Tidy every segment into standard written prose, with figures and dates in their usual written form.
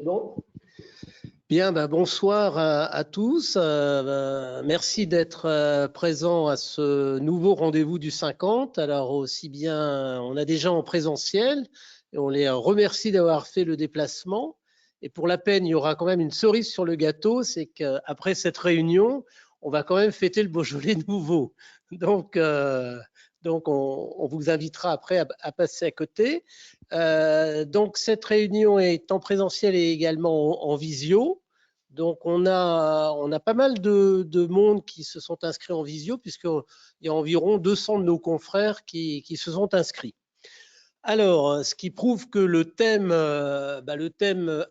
Bon. Bien, bonsoir à tous. Merci d'être présents à ce nouveau rendez-vous du 50. Alors aussi bien, on a des gens en présentiel et on les remercie d'avoir fait le déplacement. Et pour la peine, il y aura quand même une cerise sur le gâteau, c'est qu'après cette réunion, on va quand même fêter le Beaujolais nouveau. Donc on vous invitera après à passer à côté. Donc cette réunion est en présentiel et également en visio. Donc on a pas mal de monde qui se sont inscrits en visio, puisqu'il y a environ 200 de nos confrères qui se sont inscrits. Alors, ce qui prouve que le thème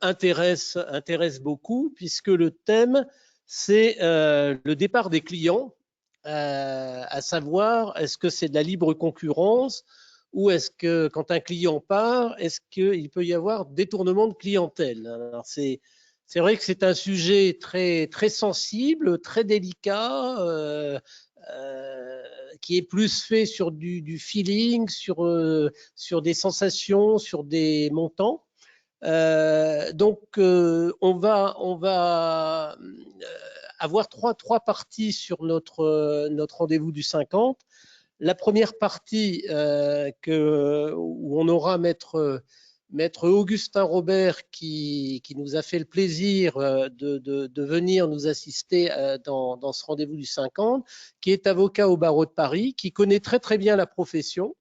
intéresse beaucoup, puisque le thème, c'est le départ des clients, à savoir, est-ce que c'est de la libre concurrence ou est-ce que quand un client part, est-ce qu'il peut y avoir détournement de clientèle? Alors, c'est vrai que c'est un sujet très, très sensible, très délicat, qui est plus fait sur du feeling, sur des sensations, sur des montants. On va avoir trois parties sur notre rendez-vous du 50. La première partie où on aura maître Augustin Robert qui nous a fait le plaisir de venir nous assister dans ce rendez-vous du 50, qui est avocat au barreau de Paris, qui connaît très très bien la profession,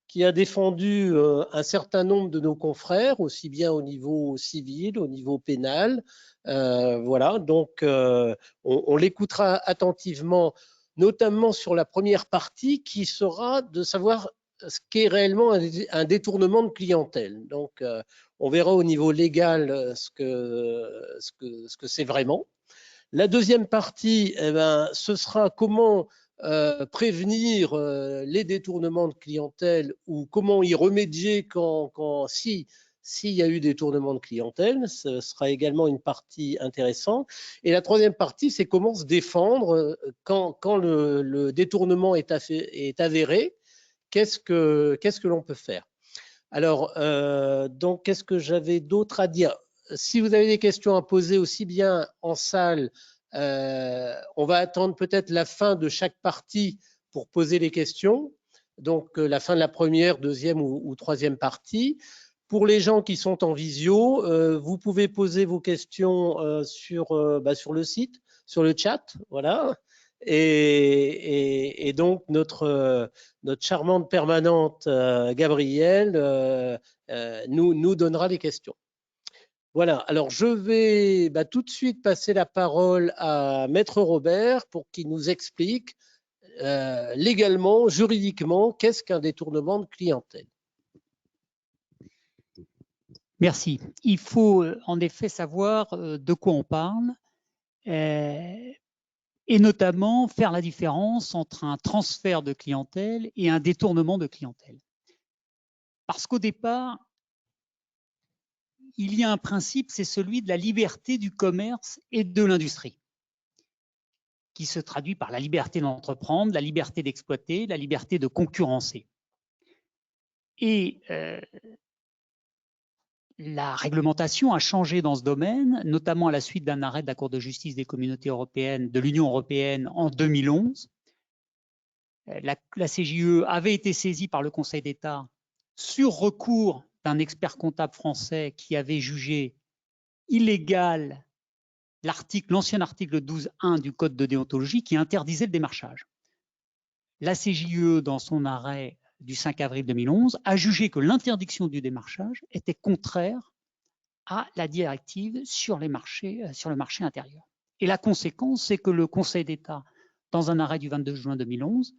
qui a défendu un certain nombre de nos confrères, aussi bien au niveau civil, au niveau pénal. Voilà, donc on l'écoutera attentivement, notamment sur la première partie qui sera de savoir ce qu'est réellement un détournement de clientèle. Donc on verra au niveau légal ce que c'est vraiment. La deuxième partie, ce sera comment prévenir les détournements de clientèle ou comment y remédier s'il y a eu détournement de clientèle. Ce sera également une partie intéressante. Et la troisième partie, c'est comment se défendre quand le détournement est avéré. Qu'est-ce que l'on peut faire? Alors, donc, qu'est-ce que j'avais d'autre à dire? Si vous avez des questions à poser aussi bien en salle, on va attendre peut-être la fin de chaque partie pour poser les questions. Donc, la fin de la première, deuxième ou troisième partie. Pour les gens qui sont en visio, vous pouvez poser vos questions sur le site, sur le chat, voilà. Et donc, notre charmante permanente Gabrielle nous donnera les questions. Voilà, alors je vais tout de suite passer la parole à Maître Robert pour qu'il nous explique légalement, juridiquement, qu'est-ce qu'un détournement de clientèle. Merci. Il faut en effet savoir de quoi on parle et notamment faire la différence entre un transfert de clientèle et un détournement de clientèle. Parce qu'au départ, il y a un principe, c'est celui de la liberté du commerce et de l'industrie, qui se traduit par la liberté d'entreprendre, la liberté d'exploiter, la liberté de concurrencer. Et la réglementation a changé dans ce domaine, notamment à la suite d'un arrêt de la Cour de justice des communautés européennes, de l'Union européenne en 2011. La CJUE avait été saisie par le Conseil d'État sur recours d'un expert comptable français qui avait jugé illégal l'ancien article 12.1 du Code de déontologie qui interdisait le démarchage. La CJUE, dans son arrêt du 5 avril 2011, a jugé que l'interdiction du démarchage était contraire à la directive sur le marché intérieur. Et la conséquence, c'est que le Conseil d'État, dans un arrêt du 22 juin 2011,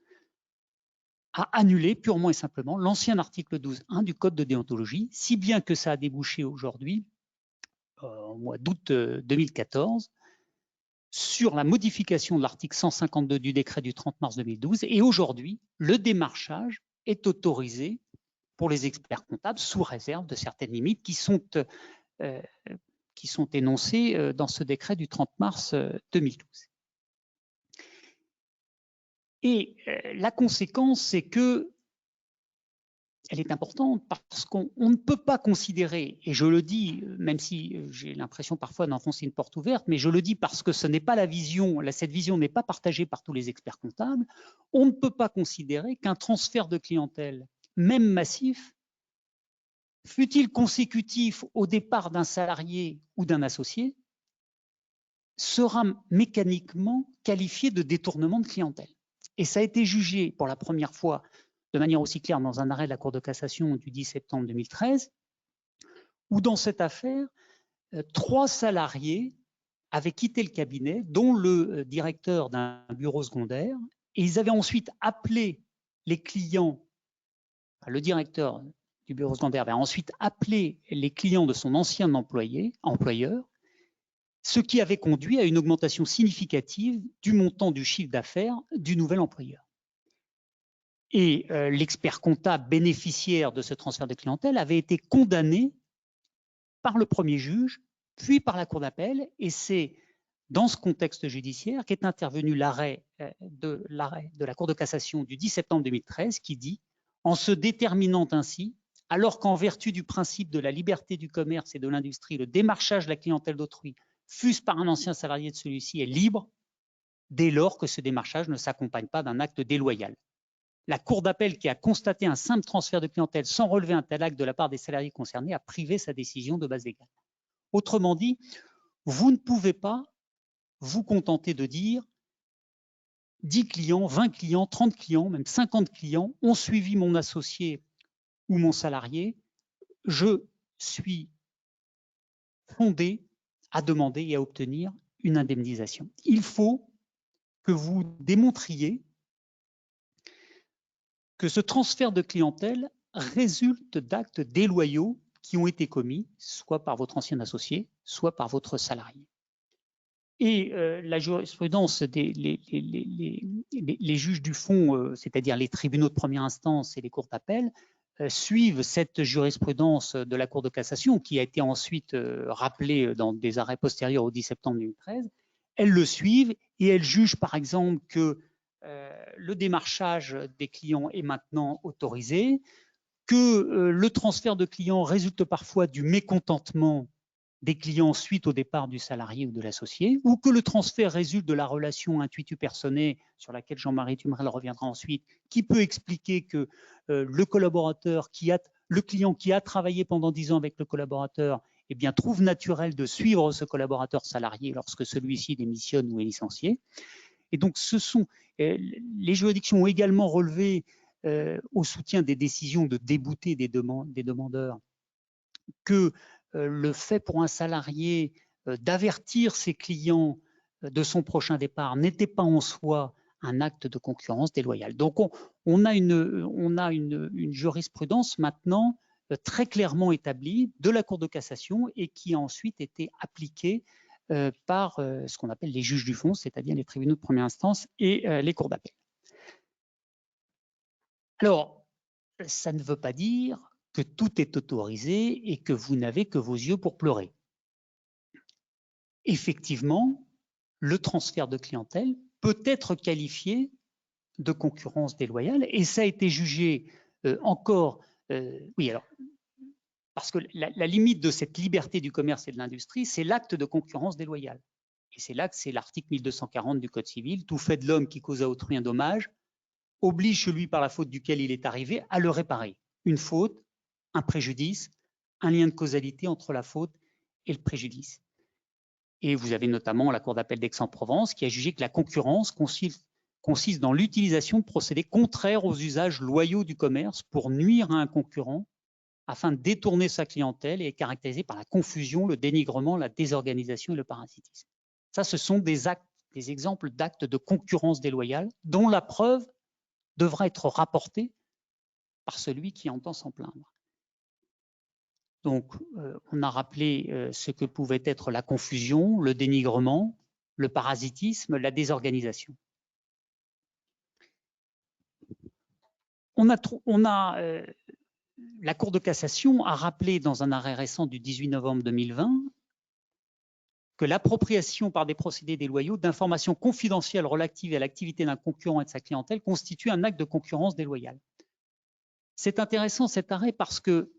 a annulé purement et simplement l'ancien article 12.1 du Code de déontologie, si bien que ça a débouché aujourd'hui, au mois d'août 2014, sur la modification de l'article 152 du décret du 30 mars 2012. Et aujourd'hui, le démarchage est autorisé pour les experts comptables sous réserve de certaines limites qui sont énoncées dans ce décret du 30 mars 2012. Et la conséquence, c'est que elle est importante parce qu'on ne peut pas considérer, et je le dis, même si j'ai l'impression parfois d'enfoncer une porte ouverte, mais je le dis parce que ce n'est pas la vision, cette vision n'est pas partagée par tous les experts comptables, on ne peut pas considérer qu'un transfert de clientèle, même massif, fût-il consécutif au départ d'un salarié ou d'un associé, sera mécaniquement qualifié de détournement de clientèle. Et ça a été jugé pour la première fois de manière aussi claire dans un arrêt de la Cour de cassation du 10 septembre 2013, où dans cette affaire, 3 salariés avaient quitté le cabinet, dont le directeur d'un bureau secondaire, et ils avaient ensuite appelé les clients, le directeur du bureau secondaire avait ensuite appelé les clients de son ancien employeur, ce qui avait conduit à une augmentation significative du montant du chiffre d'affaires du nouvel employeur. Et l'expert comptable bénéficiaire de ce transfert de clientèle avait été condamné par le premier juge, puis par la Cour d'appel, et c'est dans ce contexte judiciaire qu'est intervenu l'arrêt de la Cour de cassation du 10 septembre 2013 qui dit « En se déterminant ainsi, alors qu'en vertu du principe de la liberté du commerce et de l'industrie, le démarchage de la clientèle d'autrui, fût-ce par un ancien salarié de celui-ci, est libre, dès lors que ce démarchage ne s'accompagne pas d'un acte déloyal. » La Cour d'appel, qui a constaté un simple transfert de clientèle sans relever un tel acte de la part des salariés concernés, a privé sa décision de base légale. Autrement dit, vous ne pouvez pas vous contenter de dire 10 clients, 20 clients, 30 clients, même 50 clients ont suivi mon associé ou mon salarié. Je suis fondé à demander et à obtenir une indemnisation. Il faut que vous démontriez que ce transfert de clientèle résulte d'actes déloyaux qui ont été commis, soit par votre ancien associé, soit par votre salarié. Et la jurisprudence, les juges du fond, c'est-à-dire les tribunaux de première instance et les cours d'appel, suivent cette jurisprudence de la Cour de cassation, qui a été ensuite rappelée dans des arrêts postérieurs au 10 septembre 2013. Elles le suivent et elles jugent par exemple que le démarchage des clients est maintenant autorisé, que le transfert de clients résulte parfois du mécontentement des clients suite au départ du salarié ou de l'associé, ou que le transfert résulte de la relation intuitu personae sur laquelle Jean-Marie Tumerel reviendra ensuite, qui peut expliquer que le client qui a travaillé pendant 10 ans avec le collaborateur, eh bien, trouve naturel de suivre ce collaborateur salarié lorsque celui-ci démissionne ou est licencié. Et donc, les juridictions ont également relevé au soutien des décisions de débouter des demandeurs que le fait pour un salarié d'avertir ses clients de son prochain départ n'était pas en soi un acte de concurrence déloyale. Donc, on a une jurisprudence maintenant très clairement établie de la Cour de cassation et qui a ensuite été appliquée par ce qu'on appelle les juges du fond, c'est-à-dire les tribunaux de première instance et les cours d'appel. Alors, ça ne veut pas dire que tout est autorisé et que vous n'avez que vos yeux pour pleurer. Effectivement, le transfert de clientèle peut être qualifié de concurrence déloyale et ça a été jugé oui, alors, parce que la limite de cette liberté du commerce et de l'industrie, c'est l'acte de concurrence déloyale. Et c'est là que c'est l'article 1240 du Code civil, tout fait de l'homme qui cause à autrui un dommage oblige celui par la faute duquel il est arrivé à le réparer. Une faute, un préjudice, un lien de causalité entre la faute et le préjudice. Et vous avez notamment la Cour d'appel d'Aix-en-Provence qui a jugé que la concurrence consiste dans l'utilisation de procédés contraires aux usages loyaux du commerce pour nuire à un concurrent afin de détourner sa clientèle et est caractérisée par la confusion, le dénigrement, la désorganisation et le parasitisme. Ça, ce sont des exemples d'actes de concurrence déloyale dont la preuve devra être rapportée par celui qui entend s'en plaindre. Donc, on a rappelé ce que pouvait être la confusion, le dénigrement, le parasitisme, la désorganisation. La Cour de cassation a rappelé dans un arrêt récent du 18 novembre 2020 que l'appropriation par des procédés déloyaux d'informations confidentielles relatives à l'activité d'un concurrent et de sa clientèle constitue un acte de concurrence déloyale. C'est intéressant cet arrêt parce que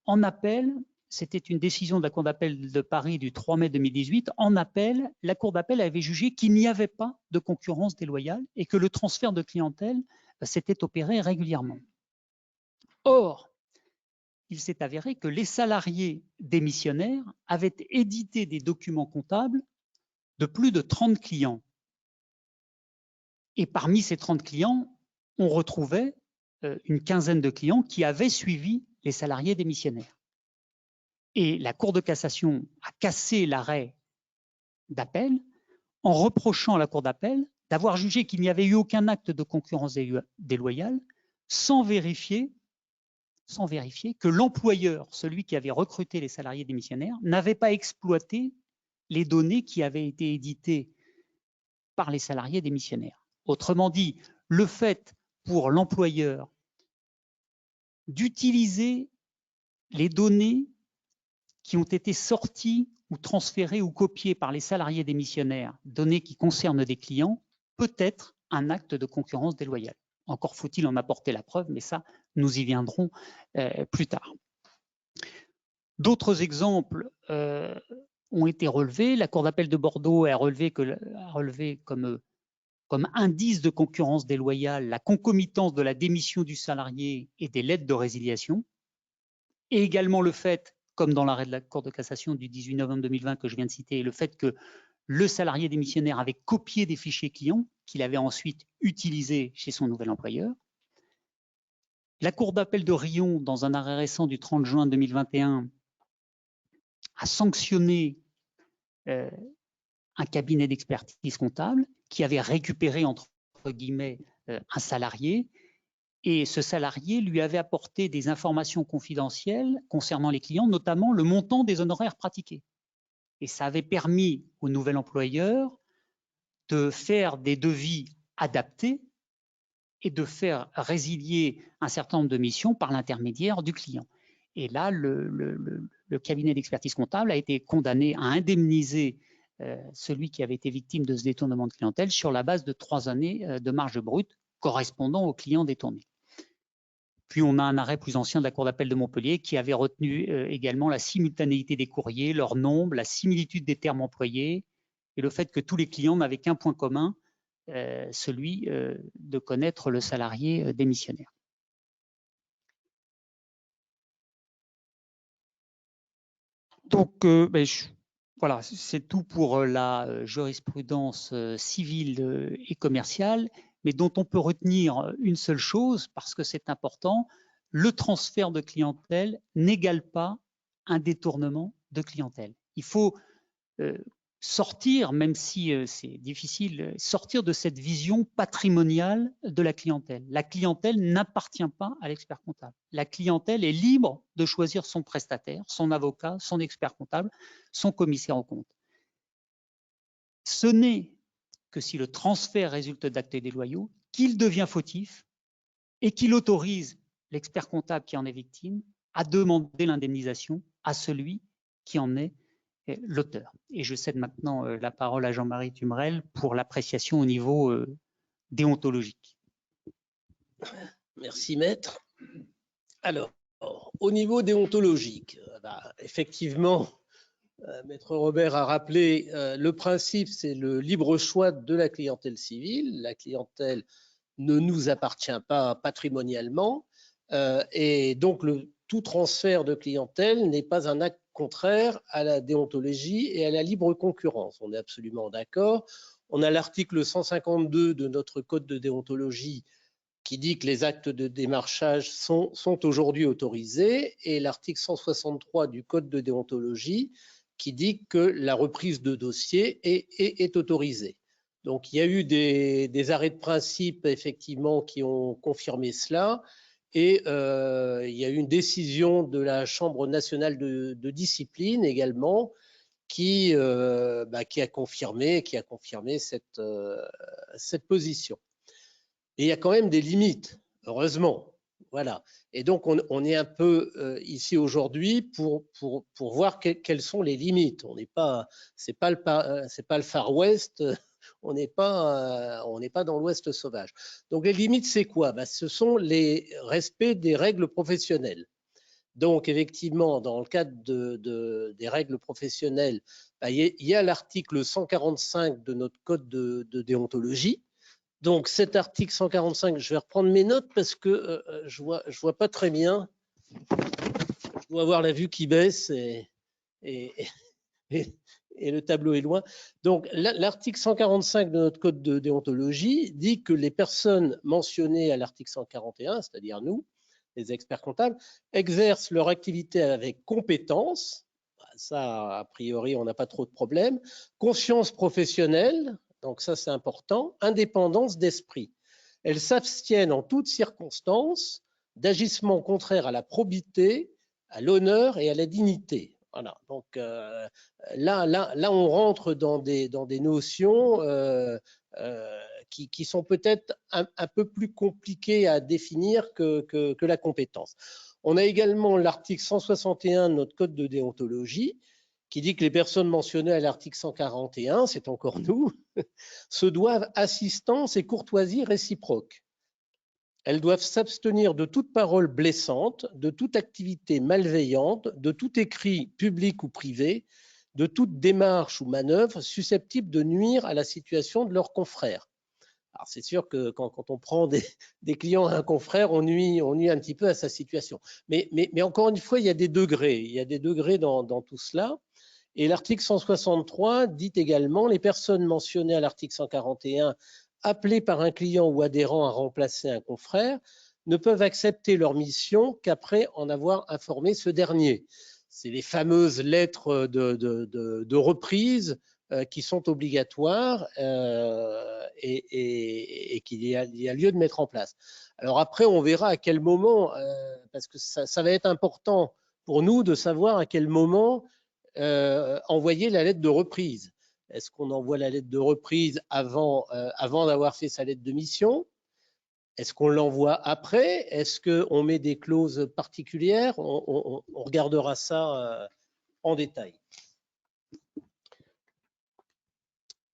en appel, c'était une décision de la Cour d'appel de Paris du 3 mai 2018. En appel, la Cour d'appel avait jugé qu'il n'y avait pas de concurrence déloyale et que le transfert de clientèle s'était opéré régulièrement. Or, il s'est avéré que les salariés démissionnaires avaient édité des documents comptables de plus de 30 clients. Et parmi ces 30 clients, on retrouvait une quinzaine de clients qui avaient suivi les salariés démissionnaires. Et la Cour de cassation a cassé l'arrêt d'appel en reprochant à la Cour d'appel d'avoir jugé qu'il n'y avait eu aucun acte de concurrence déloyale sans vérifier que l'employeur, celui qui avait recruté les salariés démissionnaires, n'avait pas exploité les données qui avaient été éditées par les salariés démissionnaires. Autrement dit, le fait pour l'employeur d'utiliser les données qui ont été sorties ou transférées ou copiées par les salariés démissionnaires, données qui concernent des clients, peut être un acte de concurrence déloyale. Encore faut-il en apporter la preuve, mais ça, nous y viendrons plus tard. D'autres exemples ont été relevés. La Cour d'appel de Bordeaux a relevé comme indice de concurrence déloyale la concomitance de la démission du salarié et des lettres de résiliation, et également le fait, comme dans l'arrêt de la Cour de cassation du 18 novembre 2020 que je viens de citer, le fait que le salarié démissionnaire avait copié des fichiers clients qu'il avait ensuite utilisés chez son nouvel employeur. La Cour d'appel de Riom, dans un arrêt récent du 30 juin 2021, a sanctionné un cabinet d'expertise comptable qui avait récupéré, entre guillemets, un salarié, et ce salarié lui avait apporté des informations confidentielles concernant les clients, notamment le montant des honoraires pratiqués. Et ça avait permis au nouvel employeur de faire des devis adaptés et de faire résilier un certain nombre de missions par l'intermédiaire du client. Et là, le cabinet d'expertise comptable a été condamné à indemniser celui qui avait été victime de ce détournement de clientèle sur la base de 3 années de marge brute correspondant au client détourné. Puis on a un arrêt plus ancien de la Cour d'appel de Montpellier qui avait retenu également la simultanéité des courriers, leur nombre, la similitude des termes employés et le fait que tous les clients n'avaient qu'un point commun, celui de connaître le salarié démissionnaire. Donc, voilà, c'est tout pour la jurisprudence civile et commerciale, mais dont on peut retenir une seule chose, parce que c'est important, le transfert de clientèle n'égale pas un détournement de clientèle. Il faut sortir, même si c'est difficile, sortir de cette vision patrimoniale de la clientèle. La clientèle n'appartient pas à l'expert comptable. La clientèle est libre de choisir son prestataire, son avocat, son expert comptable, son commissaire aux comptes. Ce n'est que si le transfert résulte d'actes déloyaux qu'il devient fautif et qu'il autorise l'expert comptable qui en est victime à demander l'indemnisation à celui qui en est l'auteur. Et je cède maintenant la parole à Jean-Marie Tumerel pour l'appréciation au niveau déontologique. Merci, maître. Alors, au niveau déontologique, effectivement, maître Robert a rappelé, le principe, c'est le libre choix de la clientèle civile. La clientèle ne nous appartient pas patrimonialement, et donc tout transfert de clientèle n'est pas un acte contraire à la déontologie et à la libre concurrence. On est absolument d'accord. On a l'article 152 de notre code de déontologie qui dit que les actes de démarchage sont aujourd'hui autorisés, et l'article 163 du code de déontologie qui dit que la reprise de dossier est autorisée. Donc il y a eu des arrêts de principe effectivement qui ont confirmé cela, et il y a eu une décision de la Chambre nationale de discipline également qui a confirmé cette position. Et il y a quand même des limites, heureusement. Voilà. Et donc, on est un peu ici aujourd'hui pour voir quelles sont les limites. On n'est pas, c'est pas le Far West on n'est pas dans l'Ouest sauvage. Donc les limites, c'est quoi? Ce sont les respects des règles professionnelles. Donc effectivement, dans le cadre des règles professionnelles, il y a l'article 145 de notre code de déontologie. Donc cet article 145, je vais reprendre mes notes parce que je vois pas très bien. Je dois avoir la vue qui baisse et le tableau est loin. Donc l'article 145 de notre code de déontologie dit que les personnes mentionnées à l'article 141, c'est-à-dire nous, les experts comptables, exercent leur activité avec compétence. Ça, a priori, on n'a pas trop de problèmes. Conscience professionnelle, donc ça c'est important. Indépendance d'esprit. Elles s'abstiennent en toutes circonstances d'agissements contraires à la probité, à l'honneur et à la dignité. Voilà. Donc là, on rentre dans des notions qui sont peut-être un peu plus compliquées à définir que la compétence. On a également l'article 161 de notre code de déontologie qui dit que les personnes mentionnées à l'article 141, c'est encore nous, se doivent assistance et courtoisie réciproque. Elles doivent s'abstenir de toute parole blessante, de toute activité malveillante, de tout écrit public ou privé, de toute démarche ou manœuvre susceptible de nuire à la situation de leurs confrères. Alors c'est sûr que quand on prend des clients à un confrère, on nuit un petit peu à sa situation. Mais encore une fois, il y a des degrés. Il y a des degrés dans tout cela. Et l'article 163 dit également les personnes mentionnées à l'article 141 appelés par un client ou adhérent à remplacer un confrère ne peuvent accepter leur mission qu'après en avoir informé ce dernier. C'est les fameuses lettres de reprise qui sont obligatoires et qu'il y a lieu de mettre en place. Alors après, on verra à quel moment, parce que ça va être important pour nous de savoir à quel moment envoyer la lettre de reprise. Est-ce qu'on envoie la lettre de reprise avant d'avoir fait sa lettre de mission? Est-ce qu'on l'envoie après? Est-ce qu'on met des clauses particulières? On regardera ça en détail.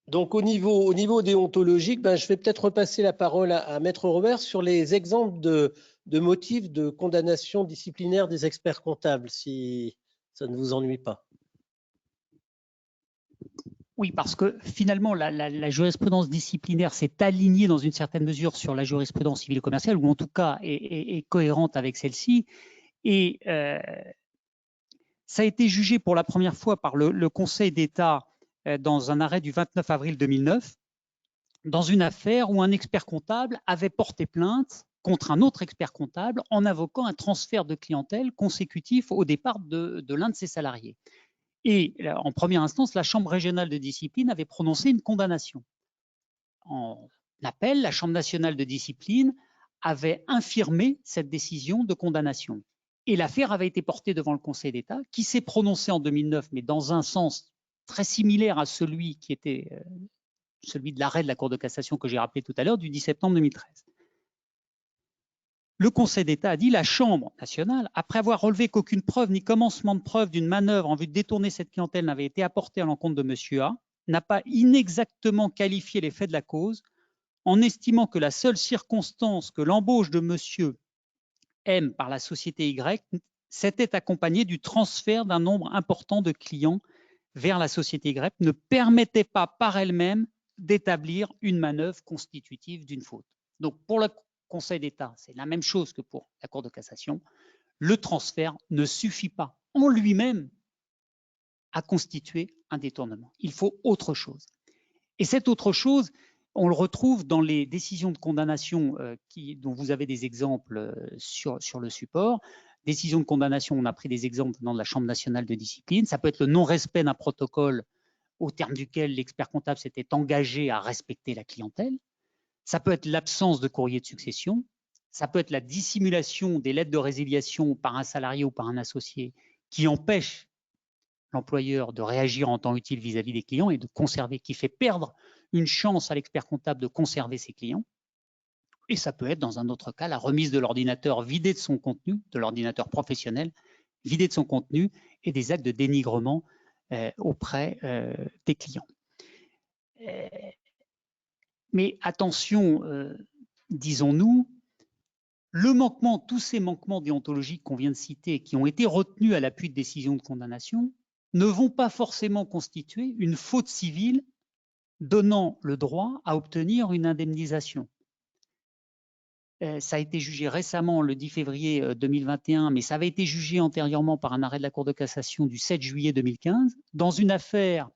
Donc au niveau déontologique, je vais peut-être repasser la parole à Maître Robert sur les exemples de motifs de condamnation disciplinaire des experts comptables, si ça ne vous ennuie pas. Oui, parce que finalement, la jurisprudence disciplinaire s'est alignée dans une certaine mesure sur la jurisprudence civile et commerciale, ou en tout cas est cohérente avec celle-ci. Et ça a été jugé pour la première fois par le Conseil d'État dans un arrêt du 29 avril 2009, dans une affaire où un expert comptable avait porté plainte contre un autre expert comptable en invoquant un transfert de clientèle consécutif au départ de l'un de ses salariés. Et en première instance, la Chambre régionale de discipline avait prononcé une condamnation. En appel, la Chambre nationale de discipline avait infirmé cette décision de condamnation. Et l'affaire avait été portée devant le Conseil d'État, qui s'est prononcé en 2009, mais dans un sens très similaire à celui qui était celui de l'arrêt de la Cour de cassation que j'ai rappelé tout à l'heure, du 10 septembre 2013. Le Conseil d'État a dit la Chambre nationale, après avoir relevé qu'aucune preuve ni commencement de preuve d'une manœuvre en vue de détourner cette clientèle n'avait été apportée à l'encontre de M. A, n'a pas inexactement qualifié les faits de la cause en estimant que la seule circonstance que l'embauche de M. M par la société Y s'était accompagnée du transfert d'un nombre important de clients vers la société Y ne permettait pas par elle-même d'établir une manœuvre constitutive d'une faute. Donc pour le Conseil d'État, c'est la même chose que pour la Cour de cassation. Le transfert ne suffit pas en lui-même à constituer un détournement. Il faut autre chose. Et cette autre chose, on le retrouve dans les décisions de condamnation dont vous avez des exemples sur le support. Décision de condamnation, on a pris des exemples dans la Chambre nationale de discipline. Ça peut être le non-respect d'un protocole au terme duquel l'expert comptable s'était engagé à respecter la clientèle. Ça peut être l'absence de courrier de succession. Ça peut être la dissimulation des lettres de résiliation par un salarié ou par un associé qui empêche l'employeur de réagir en temps utile vis-à-vis des clients et de conserver, qui fait perdre une chance à l'expert comptable de conserver ses clients. Et ça peut être, dans un autre cas, la remise de l'ordinateur vidé de son contenu, de l'ordinateur professionnel vidé de son contenu et des actes de dénigrement auprès des clients. Mais attention, disons-nous, tous ces manquements déontologiques qu'on vient de citer, qui ont été retenus à l'appui de décisions de condamnation, ne vont pas forcément constituer une faute civile donnant le droit à obtenir une indemnisation. Ça a été jugé récemment, le 10 février 2021, mais ça avait été jugé antérieurement par un arrêt de la Cour de cassation du 7 juillet 2015, dans une affaire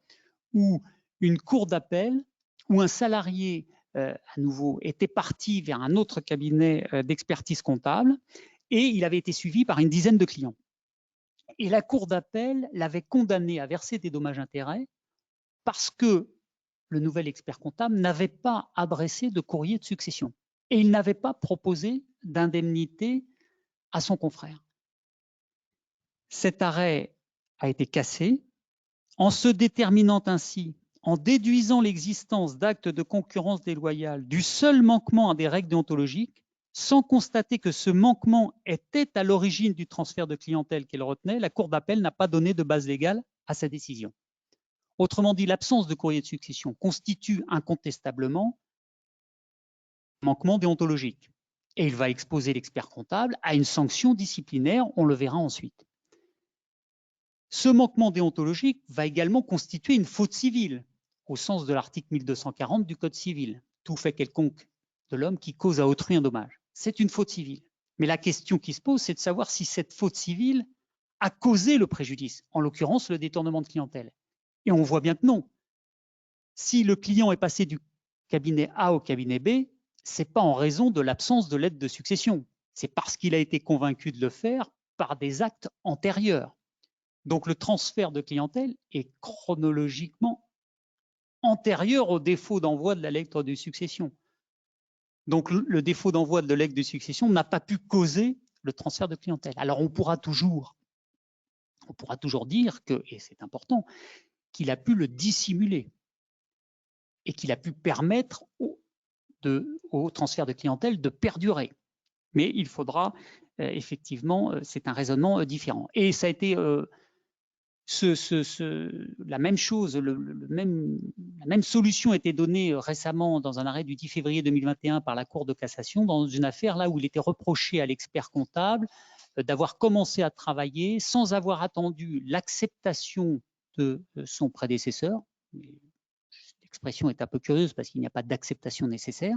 où une cour d'appel, où un salarié, à nouveau, était parti vers un autre cabinet d'expertise comptable, et il avait été suivi par une dizaine de clients. Et la cour d'appel l'avait condamné à verser des dommages-intérêts parce que le nouvel expert comptable n'avait pas adressé de courrier de succession et il n'avait pas proposé d'indemnité à son confrère. Cet arrêt a été cassé en se déterminant ainsi, en déduisant l'existence d'actes de concurrence déloyale du seul manquement à des règles déontologiques, sans constater que ce manquement était à l'origine du transfert de clientèle qu'elle retenait, la Cour d'appel n'a pas donné de base légale à sa décision. Autrement dit, l'absence de courrier de succession constitue incontestablement un manquement déontologique. Et il va exposer l'expert comptable à une sanction disciplinaire, on le verra ensuite. Ce manquement déontologique va également constituer une faute civile, au sens de l'article 1240 du Code civil. Tout fait quelconque de l'homme qui cause à autrui un dommage. C'est une faute civile. Mais la question qui se pose, c'est de savoir si cette faute civile a causé le préjudice, en l'occurrence le détournement de clientèle. Et on voit bien que non. Si le client est passé du cabinet A au cabinet B, ce n'est pas en raison de l'absence de l'aide de succession. C'est parce qu'il a été convaincu de le faire par des actes antérieurs. Donc le transfert de clientèle est chronologiquement antérieur au défaut d'envoi de la lettre de succession. Donc le défaut d'envoi de la lettre de succession n'a pas pu causer le transfert de clientèle. Alors on pourra toujours dire que, et c'est important, qu'il a pu le dissimuler et qu'il a pu permettre au transfert de clientèle de perdurer. Mais il faudra effectivement, c'est un raisonnement différent. Et ça a été la même chose, la même solution a été donnée récemment dans un arrêt du 10 février 2021 par la Cour de cassation dans une affaire là où il était reproché à l'expert comptable d'avoir commencé à travailler sans avoir attendu l'acceptation de son prédécesseur. L'expression est un peu curieuse parce qu'il n'y a pas d'acceptation nécessaire,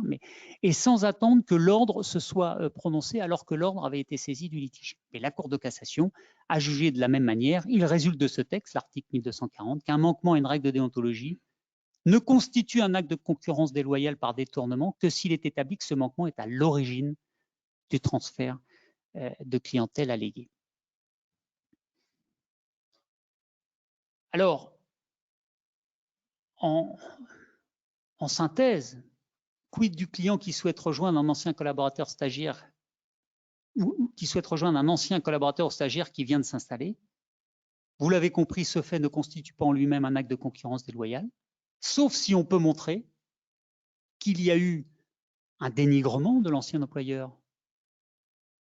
et sans attendre que l'ordre se soit prononcé alors que l'ordre avait été saisi du litige. Et la Cour de cassation a jugé de la même manière. Il résulte de ce texte, l'article 1240, qu'un manquement à une règle de déontologie ne constitue un acte de concurrence déloyale par détournement que s'il est établi que ce manquement est à l'origine du transfert de clientèle alléguée. Alors, en synthèse, quid du client qui souhaite rejoindre un ancien collaborateur stagiaire ou qui souhaite rejoindre un ancien collaborateur ou stagiaire qui vient de s'installer? Vous l'avez compris, ce fait ne constitue pas en lui-même un acte de concurrence déloyale, sauf si on peut montrer qu'il y a eu un dénigrement de l'ancien employeur.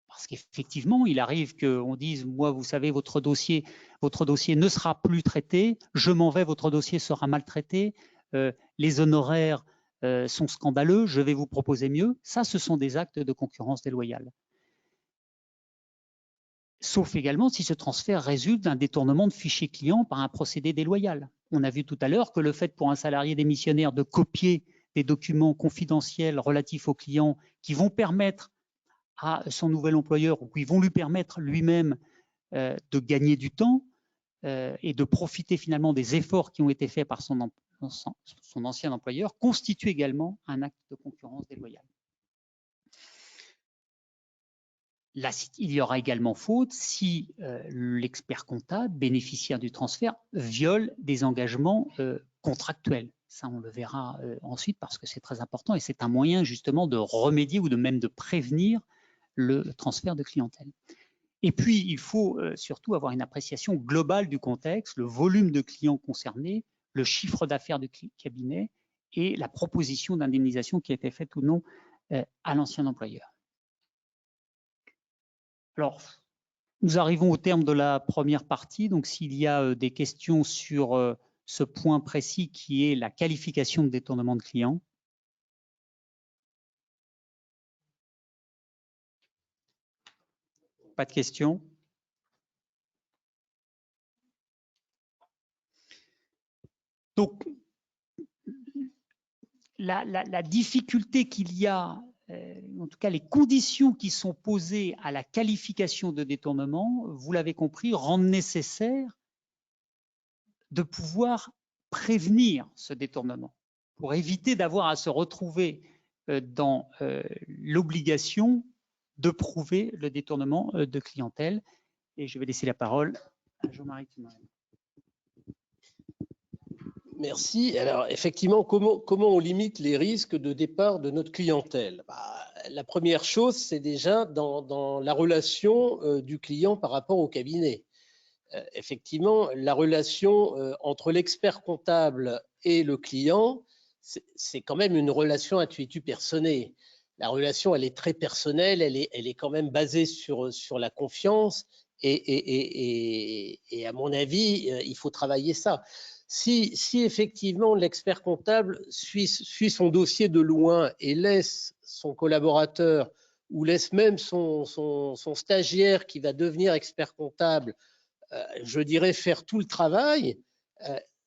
Parce qu'effectivement, il arrive qu'on dise, moi, vous savez, votre dossier ne sera plus traité, je m'en vais, votre dossier sera maltraité, les honoraires sont scandaleux, je vais vous proposer mieux. Ça, ce sont des actes de concurrence déloyale. Sauf également si ce transfert résulte d'un détournement de fichiers clients par un procédé déloyal. On a vu tout à l'heure que le fait pour un salarié démissionnaire de copier des documents confidentiels relatifs aux clients qui vont permettre à son nouvel employeur ou qui vont lui permettre lui-même de gagner du temps et de profiter finalement des efforts qui ont été faits par son ancien employeur constitue également un acte de concurrence déloyale. Là, il y aura également faute si l'expert comptable bénéficiaire du transfert viole des engagements contractuels. Ça, on le verra ensuite parce que c'est très important et c'est un moyen justement de remédier ou de même de prévenir le transfert de clientèle. Et puis, il faut surtout avoir une appréciation globale du contexte, le volume de clients concernés, le chiffre d'affaires du cabinet et la proposition d'indemnisation qui a été faite ou non à l'ancien employeur. Alors, nous arrivons au terme de la première partie. Donc, s'il y a des questions sur ce point précis qui est la qualification de détournement de client. Pas de questions? Donc, la difficulté qu'il y a, en tout cas les conditions qui sont posées à la qualification de détournement, vous l'avez compris, rendent nécessaire de pouvoir prévenir ce détournement pour éviter d'avoir à se retrouver dans l'obligation de prouver le détournement de clientèle. Et je vais laisser la parole à Jean-Marie Tumarel. Merci. Alors, effectivement, comment on limite les risques de départ de notre clientèle? La première chose, c'est déjà dans la relation du client par rapport au cabinet. Effectivement, la relation entre l'expert comptable et le client, c'est quand même une relation intuitu personae. La relation, elle est très personnelle, elle est quand même basée sur la confiance et à mon avis, il faut travailler ça. Si effectivement l'expert comptable suit son dossier de loin et laisse son collaborateur ou laisse même son stagiaire qui va devenir expert comptable, je dirais, faire tout le travail,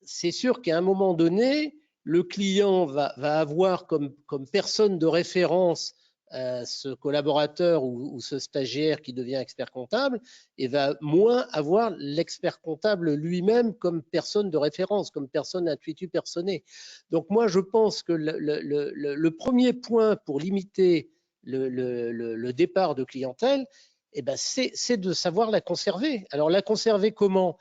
c'est sûr qu'à un moment donné, le client va avoir comme personne de référence ce collaborateur ou ce stagiaire qui devient expert comptable et va moins avoir l'expert comptable lui-même comme personne de référence, comme personne intuitu personné. Donc moi, je pense que le premier point pour limiter le départ de clientèle, eh ben, c'est de savoir la conserver. Alors la conserver comment?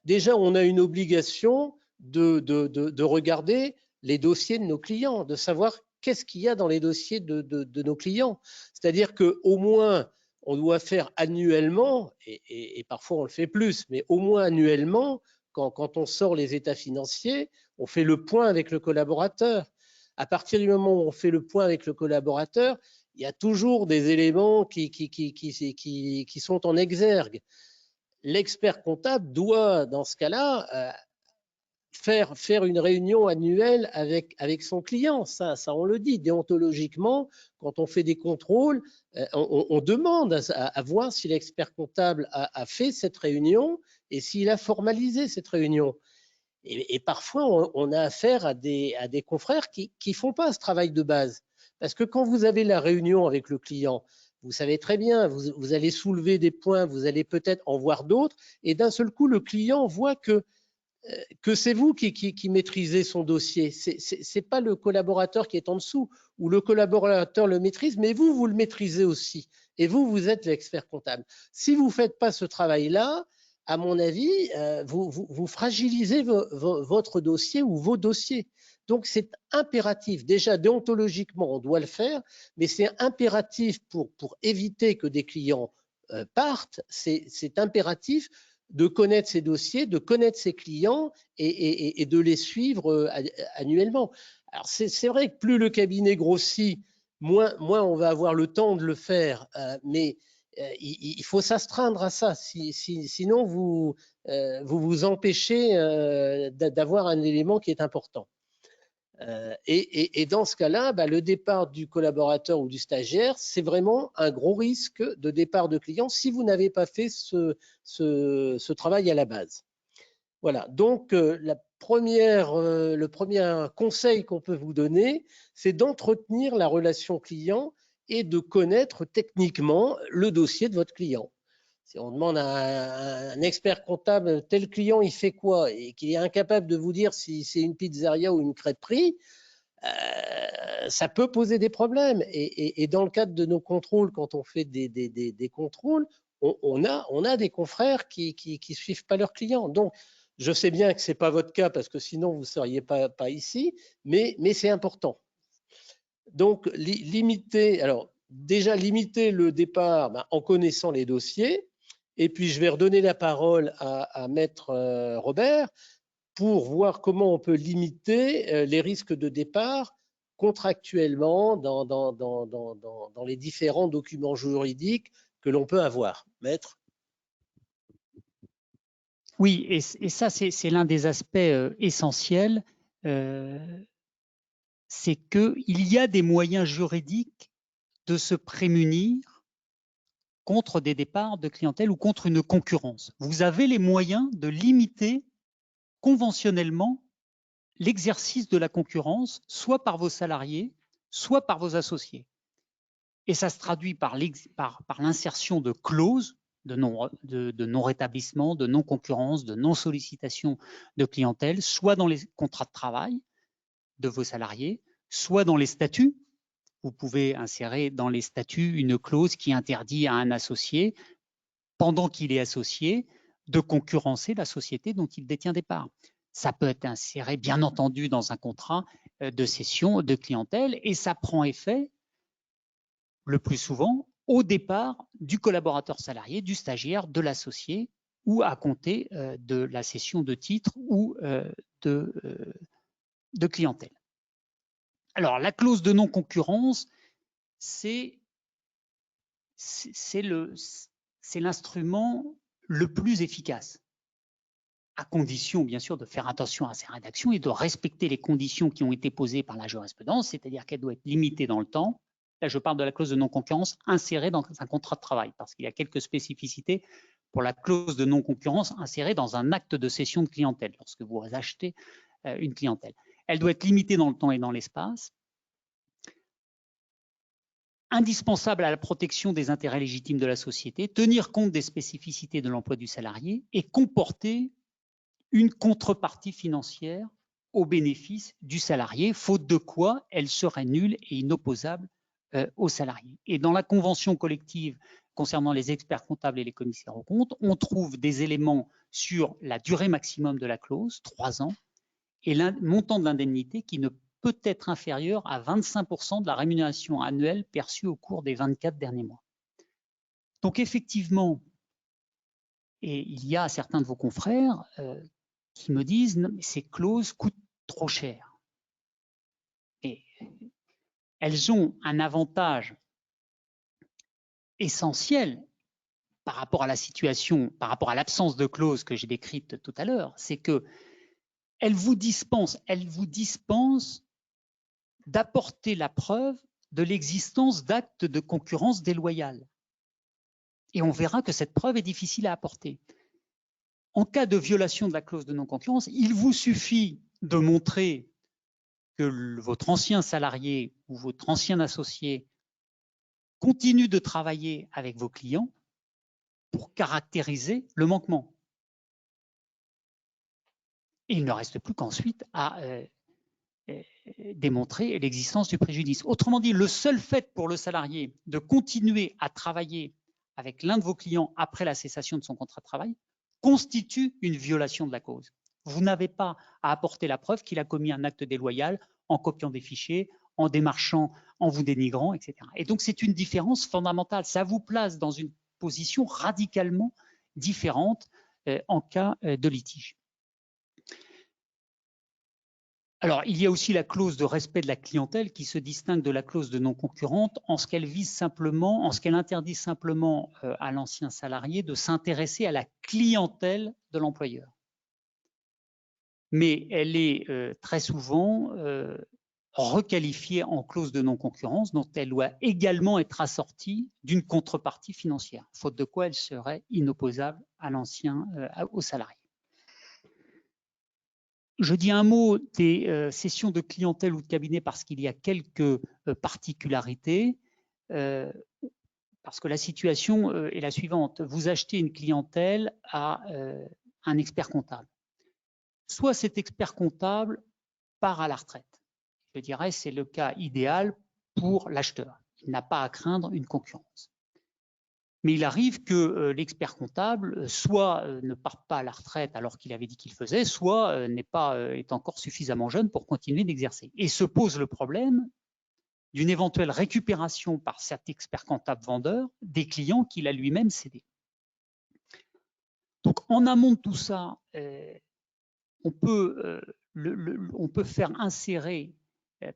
Déjà, on a une obligation de regarder les dossiers de nos clients, de savoir qu'est-ce qu'il y a dans les dossiers de nos clients. C'est-à-dire qu'au moins, on doit faire annuellement, et parfois on le fait plus, mais au moins annuellement, quand on sort les états financiers, on fait le point avec le collaborateur. À partir du moment où on fait le point avec le collaborateur, il y a toujours des éléments qui sont en exergue. L'expert comptable doit, dans ce cas-là, faire une réunion annuelle avec son client. Ça, on le dit. Déontologiquement, quand on fait des contrôles, on demande à voir si l'expert comptable a fait cette réunion et s'il a formalisé cette réunion. Et parfois, on a affaire à des confrères qui ne font pas ce travail de base. Parce que quand vous avez la réunion avec le client, vous savez très bien, vous allez soulever des points, vous allez peut-être en voir d'autres, et d'un seul coup, le client voit que c'est vous qui maîtrisez son dossier. Ce n'est pas le collaborateur qui est en dessous, ou le collaborateur le maîtrise, mais vous le maîtrisez aussi. Et vous êtes l'expert comptable. Si vous ne faites pas ce travail-là, à mon avis, vous fragilisez votre dossier ou vos dossiers. Donc, c'est impératif. Déjà, déontologiquement, on doit le faire, mais c'est impératif pour éviter que des clients partent. C'est impératif de connaître ses dossiers, de connaître ses clients et de les suivre annuellement. Alors, c'est vrai que plus le cabinet grossit, moins on va avoir le temps de le faire, mais il faut s'astreindre à ça, sinon vous vous empêchez d'avoir un élément qui est important. Et dans ce cas-là, le départ du collaborateur ou du stagiaire, c'est vraiment un gros risque de départ de client si vous n'avez pas fait ce travail à la base. Voilà, donc le premier conseil qu'on peut vous donner, c'est d'entretenir la relation client et de connaître techniquement le dossier de votre client. Si on demande à un expert comptable, tel client, il fait quoi? Et qu'il est incapable de vous dire si c'est une pizzeria ou une crêperie, ça peut poser des problèmes. Et dans le cadre de nos contrôles, quand on fait des contrôles, on a des confrères qui suivent pas leurs clients. Donc, je sais bien que ce n'est pas votre cas parce que sinon vous ne seriez pas ici, mais c'est important. Donc, limiter le départ en connaissant les dossiers. Et puis, je vais redonner la parole à Maître Robert pour voir comment on peut limiter les risques de départ contractuellement dans les différents documents juridiques que l'on peut avoir. Maître? Oui, et ça, c'est l'un des aspects essentiels. C'est qu'il y a des moyens juridiques de se prémunir contre des départs de clientèle ou contre une concurrence. Vous avez les moyens de limiter conventionnellement l'exercice de la concurrence, soit par vos salariés, soit par vos associés. Et ça se traduit par l'insertion de clauses de non-rétablissement, de non-concurrence, de non-sollicitation de clientèle, soit dans les contrats de travail de vos salariés, soit dans les statuts. Vous pouvez insérer dans les statuts une clause qui interdit à un associé, pendant qu'il est associé, de concurrencer la société dont il détient des parts. Ça peut être inséré, bien entendu, dans un contrat de cession de clientèle et ça prend effet, le plus souvent, au départ du collaborateur salarié, du stagiaire, de l'associé ou à compter de la cession de titres ou de clientèle. Alors, la clause de non-concurrence, c'est l'instrument le plus efficace, à condition, bien sûr, de faire attention à ses rédactions et de respecter les conditions qui ont été posées par la jurisprudence, c'est-à-dire qu'elle doit être limitée dans le temps. Là, je parle de la clause de non-concurrence insérée dans un contrat de travail, parce qu'il y a quelques spécificités pour la clause de non-concurrence insérée dans un acte de cession de clientèle, lorsque vous achetez une clientèle. Elle doit être limitée dans le temps et dans l'espace, indispensable à la protection des intérêts légitimes de la société, tenir compte des spécificités de l'emploi du salarié et comporter une contrepartie financière au bénéfice du salarié, faute de quoi elle serait nulle et inopposable aux salariés. Et dans la convention collective concernant les experts comptables et les commissaires aux comptes, on trouve des éléments sur la durée maximum de la clause, 3 ans, et le montant de l'indemnité qui ne peut être inférieur à 25% de la rémunération annuelle perçue au cours des 24 derniers mois. Donc effectivement, et il y a certains de vos confrères qui me disent non, mais ces clauses coûtent trop cher. Et elles ont un avantage essentiel par rapport à la situation, par rapport à l'absence de clause que j'ai décrite tout à l'heure, c'est qu'elles vous dispensent d'apporter la preuve de l'existence d'actes de concurrence déloyale. Et on verra que cette preuve est difficile à apporter. En cas de violation de la clause de non-concurrence, il vous suffit de montrer que votre ancien salarié ou votre ancien associé continue de travailler avec vos clients pour caractériser le manquement. Et il ne reste plus qu'ensuite à démontrer l'existence du préjudice. Autrement dit, le seul fait pour le salarié de continuer à travailler avec l'un de vos clients après la cessation de son contrat de travail constitue une violation de la clause. Vous n'avez pas à apporter la preuve qu'il a commis un acte déloyal en copiant des fichiers, en démarchant, en vous dénigrant, etc. Et donc, c'est une différence fondamentale. Ça vous place dans une position radicalement différente en cas de litige. Alors, il y a aussi la clause de respect de la clientèle qui se distingue de la clause de non-concurrente en ce qu'elle vise simplement, en ce qu'elle interdit simplement à l'ancien salarié de s'intéresser à la clientèle de l'employeur. Mais elle est très souvent requalifiée en clause de non-concurrence, dont elle doit également être assortie d'une contrepartie financière, faute de quoi elle serait inopposable à au salarié. Je dis un mot des cessions de clientèle ou de cabinet parce qu'il y a quelques particularités, parce que la situation est la suivante. Vous achetez une clientèle à un expert comptable. Soit cet expert comptable part à la retraite. Je dirais c'est le cas idéal pour l'acheteur. Il n'a pas à craindre une concurrence. Mais il arrive que l'expert comptable soit ne parte pas à la retraite alors qu'il avait dit qu'il faisait, soit est encore suffisamment jeune pour continuer d'exercer. Et se pose le problème d'une éventuelle récupération par cet expert comptable vendeur des clients qu'il a lui-même cédés. Donc en amont de tout ça, on peut faire insérer,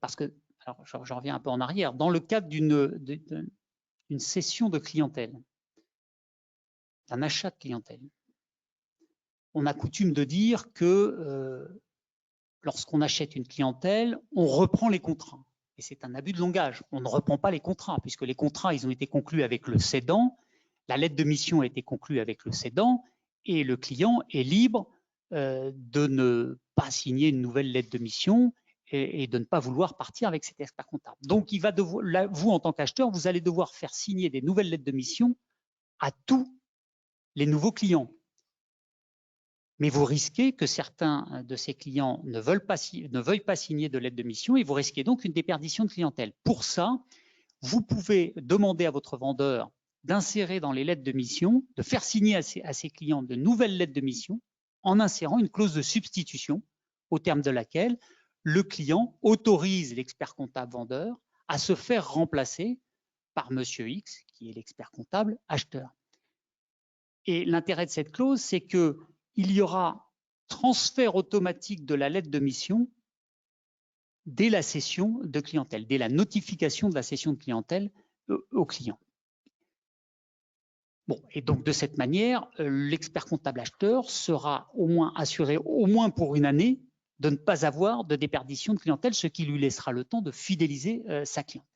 parce que, alors je reviens un peu en arrière, dans le cadre d'une cession de clientèle, d'un achat de clientèle, on a coutume de dire que lorsqu'on achète une clientèle, on reprend les contrats. Et c'est un abus de langage. On ne reprend pas les contrats, puisque les contrats, ils ont été conclus avec le cédant, La lettre de mission a été conclue avec le cédant et le client est libre de ne pas signer une nouvelle lettre de mission et de ne pas vouloir partir avec cet expert comptable. Donc, il va devoir, là, vous, en tant qu'acheteur, vous allez devoir faire signer des nouvelles lettres de mission à tous les nouveaux clients. Mais vous risquez que certains de ces clients ne veuillent pas signer de lettre de mission et vous risquez donc une déperdition de clientèle. Pour ça, vous pouvez demander à votre vendeur d'insérer dans les lettres de mission, de faire signer à ses clients de nouvelles lettres de mission en insérant une clause de substitution au terme de laquelle le client autorise l'expert comptable vendeur à se faire remplacer par Monsieur X, qui est l'expert comptable acheteur. Et l'intérêt de cette clause, c'est qu'il y aura transfert automatique de la lettre de mission dès la cession de clientèle, dès la notification de la cession de clientèle au client. Bon, et donc de cette manière, l'expert comptable acheteur sera au moins assuré, au moins pour une année, de ne pas avoir de déperdition de clientèle, ce qui lui laissera le temps de fidéliser sa clientèle.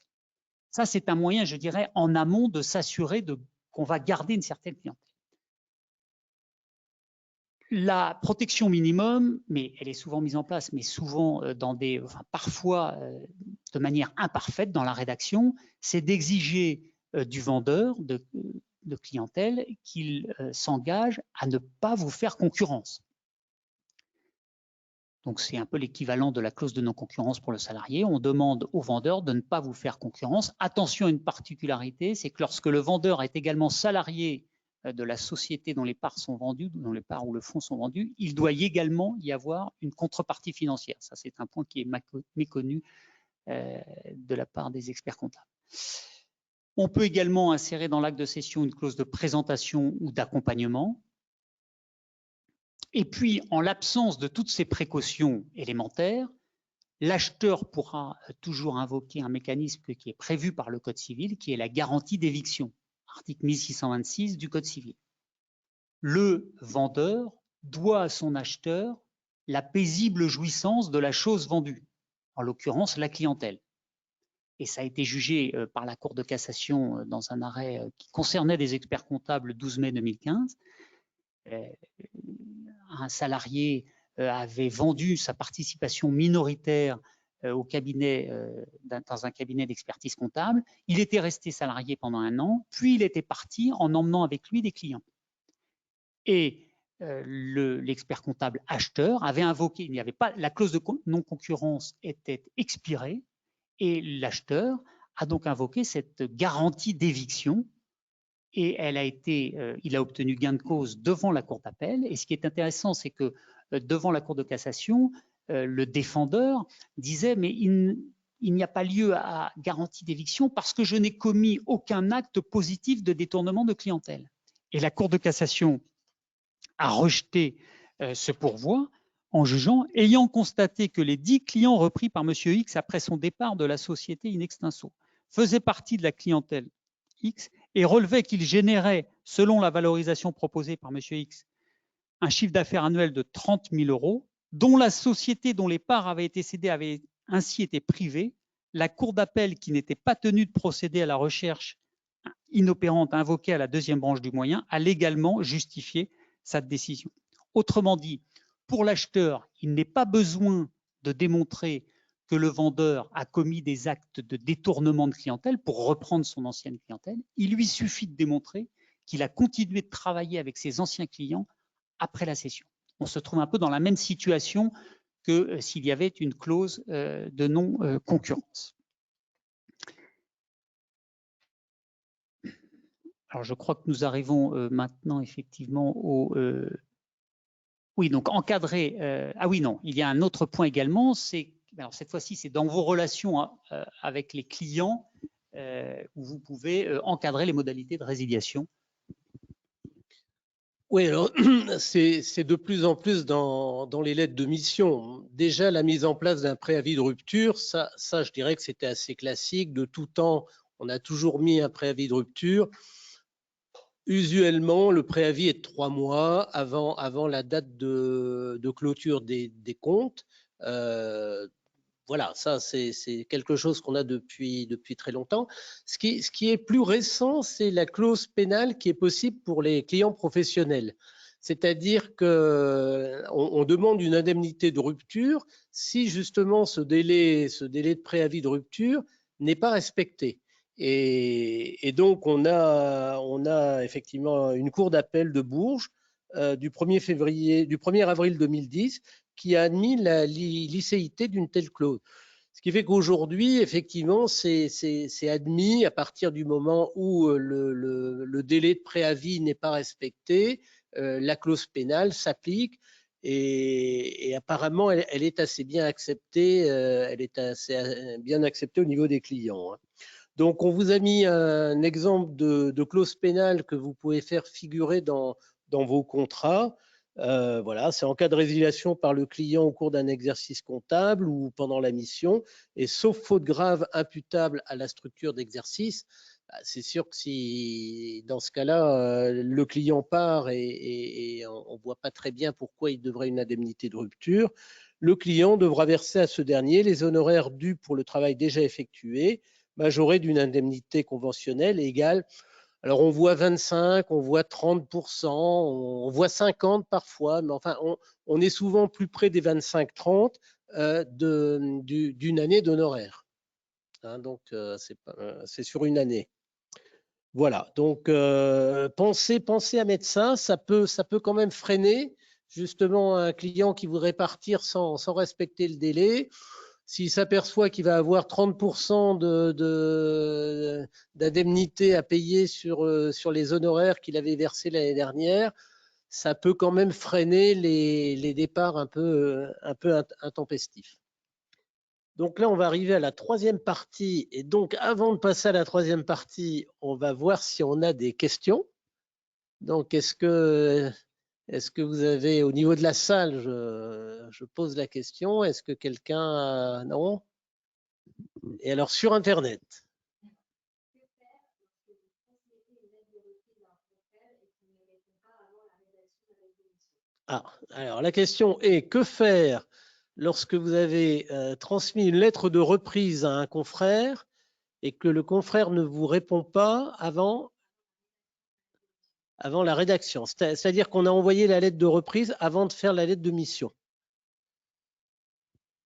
Ça, c'est un moyen, je dirais, en amont de s'assurer qu'on va garder une certaine clientèle. La protection minimum, mais elle est souvent mise en place, mais souvent parfois de manière imparfaite dans la rédaction, c'est d'exiger du vendeur de clientèle qu'il s'engage à ne pas vous faire concurrence. Donc c'est un peu l'équivalent de la clause de non-concurrence pour le salarié. On demande au vendeur de ne pas vous faire concurrence. Attention à une particularité, c'est que lorsque le vendeur est également salarié de la société dont les parts sont vendues, dont les parts ou le fonds sont vendus, il doit également y avoir une contrepartie financière. Ça, c'est un point qui est méconnu de la part des experts comptables. On peut également insérer dans l'acte de cession une clause de présentation ou d'accompagnement. Et puis, en l'absence de toutes ces précautions élémentaires, l'acheteur pourra toujours invoquer un mécanisme qui est prévu par le Code civil, qui est la garantie d'éviction. Article 1626 du Code civil. Le vendeur doit à son acheteur la paisible jouissance de la chose vendue, en l'occurrence la clientèle. Et ça a été jugé par la Cour de cassation dans un arrêt qui concernait des experts comptables le 12 mai 2015. Un salarié avait vendu sa participation minoritaire au cabinet, dans un cabinet d'expertise comptable. Il était resté salarié pendant 1 an, puis il était parti en emmenant avec lui des clients. Et l'expert comptable acheteur avait invoqué, il n'y avait pas, la clause de non-concurrence était expirée, et l'acheteur a donc invoqué cette garantie d'éviction, et il a obtenu gain de cause devant la Cour d'appel. Et ce qui est intéressant, c'est que devant la Cour de cassation, le défendeur disait mais il n'y a pas lieu à garantie d'éviction parce que je n'ai commis aucun acte positif de détournement de clientèle. Et la Cour de cassation a rejeté ce pourvoi en jugeant, ayant constaté que les 10 clients repris par M. X après son départ de la société in extenso faisaient partie de la clientèle X et relevaient qu'ils généraient, selon la valorisation proposée par M. X, un chiffre d'affaires annuel de 30 000 €, dont la société dont les parts avaient été cédées avait ainsi été privée, la Cour d'appel, qui n'était pas tenue de procéder à la recherche inopérante invoquée à la deuxième branche du moyen, a légalement justifié sa décision. Autrement dit, pour l'acheteur, il n'est pas besoin de démontrer que le vendeur a commis des actes de détournement de clientèle pour reprendre son ancienne clientèle. Il lui suffit de démontrer qu'il a continué de travailler avec ses anciens clients après la cession. On se trouve un peu dans la même situation que s'il y avait une clause de non-concurrence. Alors, je crois que nous arrivons maintenant effectivement au... oui, donc encadrer... ah oui, non, il y a un autre point également, c'est... Alors cette fois-ci, c'est dans vos relations avec les clients où vous pouvez encadrer les modalités de résiliation. Oui, alors c'est de plus en plus dans les lettres de mission. Déjà, la mise en place d'un préavis de rupture, ça je dirais que c'était assez classique. De tout temps, on a toujours mis un préavis de rupture. Usuellement, le préavis est de 3 mois avant la date de clôture des comptes. voilà, ça c'est quelque chose qu'on a depuis très longtemps. Ce qui est plus récent, c'est la clause pénale qui est possible pour les clients professionnels. C'est-à-dire qu'on demande une indemnité de rupture si justement ce délai de préavis de rupture n'est pas respecté. Et donc on a effectivement une cour d'appel de Bourges du 1er avril 2010 qui a admis la licéité d'une telle clause. Ce qui fait qu'aujourd'hui, effectivement, c'est admis à partir du moment où le délai de préavis n'est pas respecté, la clause pénale s'applique et apparemment, elle est assez bien acceptée, elle est assez bien acceptée au niveau des clients. Donc, on vous a mis un exemple de clause pénale que vous pouvez faire figurer dans vos contrats. Voilà, c'est en cas de résiliation par le client au cours d'un exercice comptable ou pendant la mission, et sauf faute grave imputable à la structure d'exercice, c'est sûr que si dans ce cas-là, le client part et on ne voit pas très bien pourquoi il devrait une indemnité de rupture, le client devra verser à ce dernier les honoraires dus pour le travail déjà effectué, majoré d'une indemnité conventionnelle égale. Alors, on voit 25, on voit 30%, on voit 50 parfois, mais enfin, on est souvent plus près des 25-30 d'une année d'honoraires. Hein, donc, c'est sur une année. Voilà, donc pensez à mettre ça peut quand même freiner justement un client qui voudrait partir sans respecter le délai. S'il s'aperçoit qu'il va avoir 30% d'indemnité à payer sur les honoraires qu'il avait versés l'année dernière, ça peut quand même freiner les départs un peu intempestifs. Donc là, on va arriver à la troisième partie. Et donc, avant de passer à la troisième partie, on va voir si on a des questions. Donc, est-ce que vous avez, au niveau de la salle, je pose la question, est-ce que quelqu'un... Non? Et alors, sur Internet? Ah, alors la question est, que faire lorsque vous avez transmis une lettre de reprise à un confrère et que le confrère ne vous répond pas avant la rédaction? C'est-à-dire qu'on a envoyé la lettre de reprise avant de faire la lettre de mission.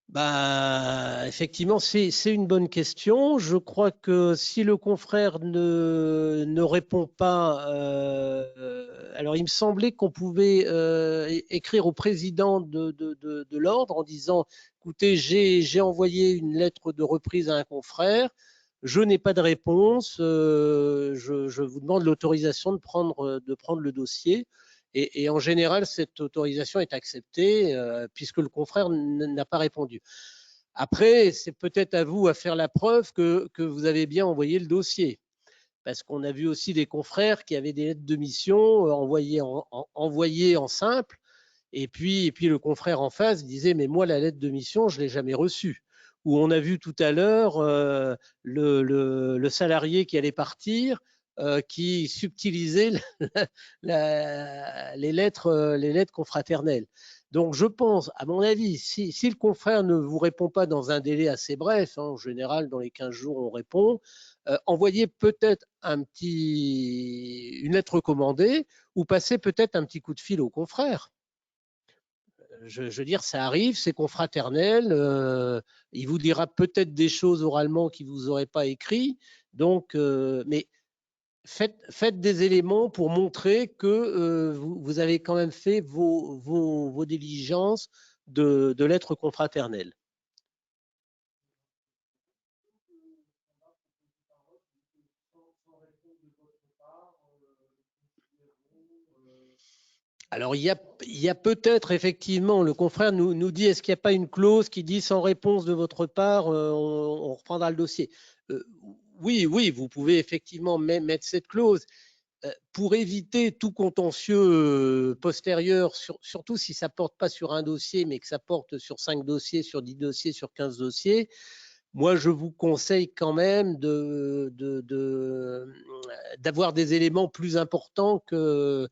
Bah, effectivement, c'est une bonne question. Je crois que si le confrère ne répond pas, alors il me semblait qu'on pouvait écrire au président de l'ordre en disant, écoutez, j'ai envoyé une lettre de reprise à un confrère, je n'ai pas de réponse, je vous demande l'autorisation de prendre le dossier. Et en général, cette autorisation est acceptée puisque le confrère n'a pas répondu. Après, c'est peut-être à vous à faire la preuve que vous avez bien envoyé le dossier. Parce qu'on a vu aussi des confrères qui avaient des lettres de mission envoyées en simple. Et puis le confrère en face disait, mais moi, la lettre de mission, je ne l'ai jamais reçue. Ou on a vu tout à l'heure le salarié qui allait partir, qui subtilisait les lettres confraternelles. Donc, je pense, à mon avis, si le confrère ne vous répond pas dans un délai assez bref, hein, en général, dans les 15 jours, on répond, envoyez peut-être une lettre recommandée ou passez peut-être un petit coup de fil au confrère. Je veux dire, ça arrive, c'est confraternel. Il vous dira peut-être des choses oralement qu'il ne vous aurait pas écrit. Donc, mais faites des éléments pour montrer que vous avez quand même fait vos diligences de lettres confraternelles. Alors, il y a peut-être effectivement, le confrère nous dit, est-ce qu'il n'y a pas une clause qui dit sans réponse de votre part, on reprendra le dossier. Oui, vous pouvez effectivement mettre cette clause pour éviter tout contentieux postérieur, surtout si ça ne porte pas sur un dossier, mais que ça porte sur 5 dossiers, sur 10 dossiers, sur 15 dossiers. Moi, je vous conseille quand même d'avoir des éléments plus importants que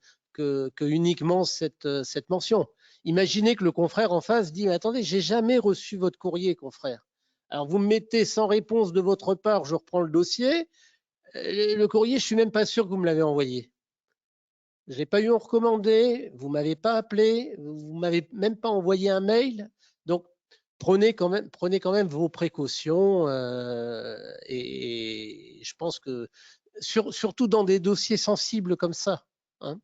uniquement cette mention. Imaginez que le confrère en face dit, attendez, j'ai jamais reçu votre courrier, confrère. Alors, vous me mettez sans réponse de votre part, je reprends le dossier. Le courrier, je ne suis même pas sûr que vous me l'avez envoyé. Je n'ai pas eu en recommandé, vous ne m'avez pas appelé, vous ne m'avez même pas envoyé un mail. Donc, prenez quand même vos précautions. Et je pense que, surtout dans des dossiers sensibles comme ça. Hein.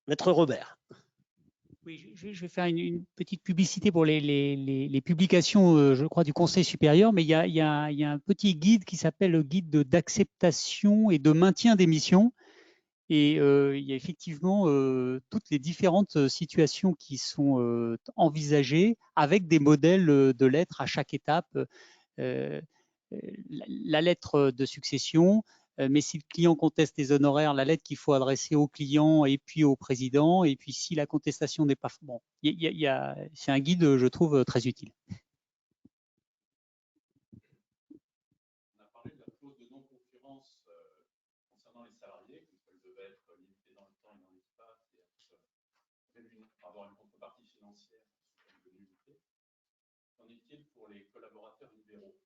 Maître Robert. Oui, je vais faire une petite publicité pour les publications, je crois, du Conseil supérieur, mais il y a un petit guide qui s'appelle le guide d'acceptation et de maintien des missions. Et il y a effectivement toutes les différentes situations qui sont envisagées avec des modèles de lettres à chaque étape. Euh, la lettre de succession, mais si le client conteste les honoraires, la lettre qu'il faut adresser au client et puis au président, et puis si la contestation n'est pas... Bon, c'est un guide, je trouve, très utile. On a parlé de la clause de non-concurrence concernant les salariés, qu'elle devait être limitée dans le temps et dans l'espace, et avoir une contrepartie financière sur une unité. Qu'en est-il pour les collaborateurs libéraux?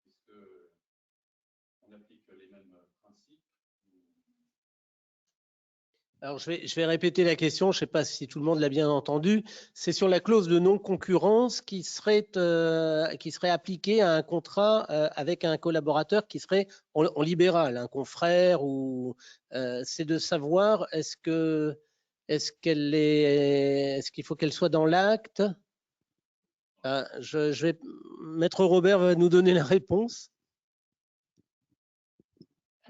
Est-ce qu'on applique les mêmes principes? Alors, je vais répéter la question, je ne sais pas si tout le monde l'a bien entendu. C'est sur la clause de non-concurrence qui serait appliquée à un contrat avec un collaborateur qui serait en libéral, un confrère, ou c'est de savoir est-ce qu'il faut qu'elle soit dans l'acte? Maître Robert va nous donner la réponse.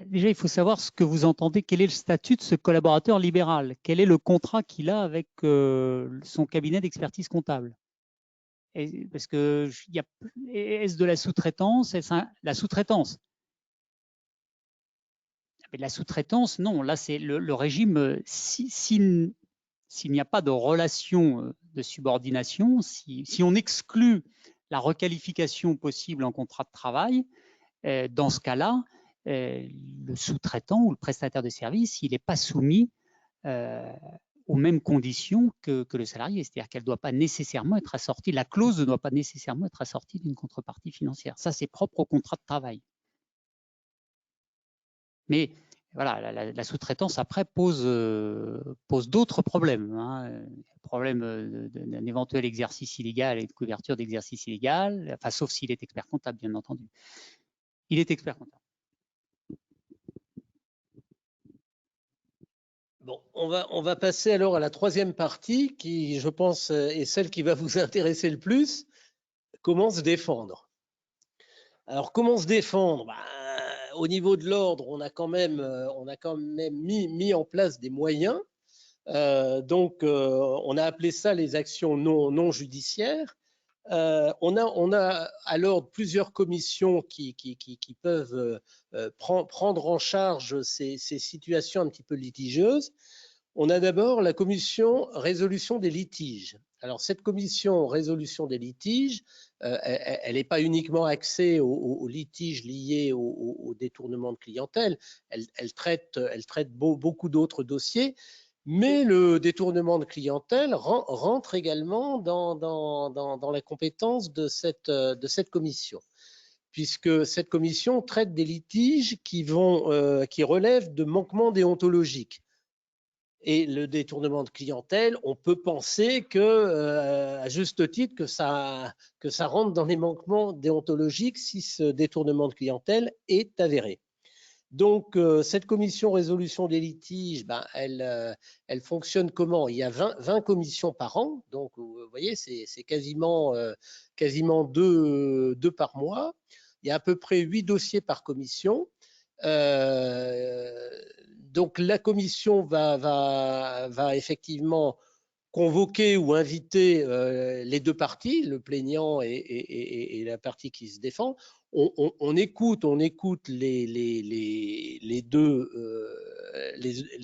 Déjà, il faut savoir ce que vous entendez, quel est le statut de ce collaborateur libéral, quel est le contrat qu'il a avec son cabinet d'expertise comptable. Parce que est-ce de la sous-traitance? La sous-traitance? Mais la sous-traitance, non. Là, c'est le régime. S'il n'y a pas de relation de subordination, si on exclut la requalification possible en contrat de travail, dans ce cas-là, le sous-traitant ou le prestataire de service, il n'est pas soumis aux mêmes conditions que le salarié. C'est-à-dire qu'elle ne doit pas nécessairement être assortie, la clause ne doit pas nécessairement être assortie d'une contrepartie financière. Ça, c'est propre au contrat de travail. Mais voilà, la sous-traitance, après, pose d'autres problèmes. Hein. Le problème d'un éventuel exercice illégal et de couverture d'exercice illégal, enfin, sauf s'il est expert comptable, bien entendu. Il est expert comptable. Bon, on va passer alors à la troisième partie qui, je pense, est celle qui va vous intéresser le plus. Comment se défendre? Alors, comment se défendre? Au niveau de l'ordre, on a quand même mis en place des moyens. Donc, on a appelé ça les actions non judiciaires. On a à l'ordre plusieurs commissions qui peuvent prendre en charge ces situations un petit peu litigieuses. On a d'abord la commission résolution des litiges. Alors, cette commission résolution des litiges, elle n'est pas uniquement axée aux litiges liés au détournement de clientèle. Elle traite beaucoup d'autres dossiers. Mais le détournement de clientèle rentre également dans la compétence de cette commission, puisque cette commission traite des litiges qui relèvent de manquements déontologiques. Et le détournement de clientèle, on peut penser que, à juste titre, que ça rentre dans les manquements déontologiques si ce détournement de clientèle est avéré. Donc, cette commission résolution des litiges, elle fonctionne comment? Il y a 20 commissions par an, donc vous voyez, c'est quasiment deux par mois. Il y a à peu près 8 dossiers par commission. Donc, la commission va effectivement convoquer ou inviter les deux parties, le plaignant et la partie qui se défend. On écoute les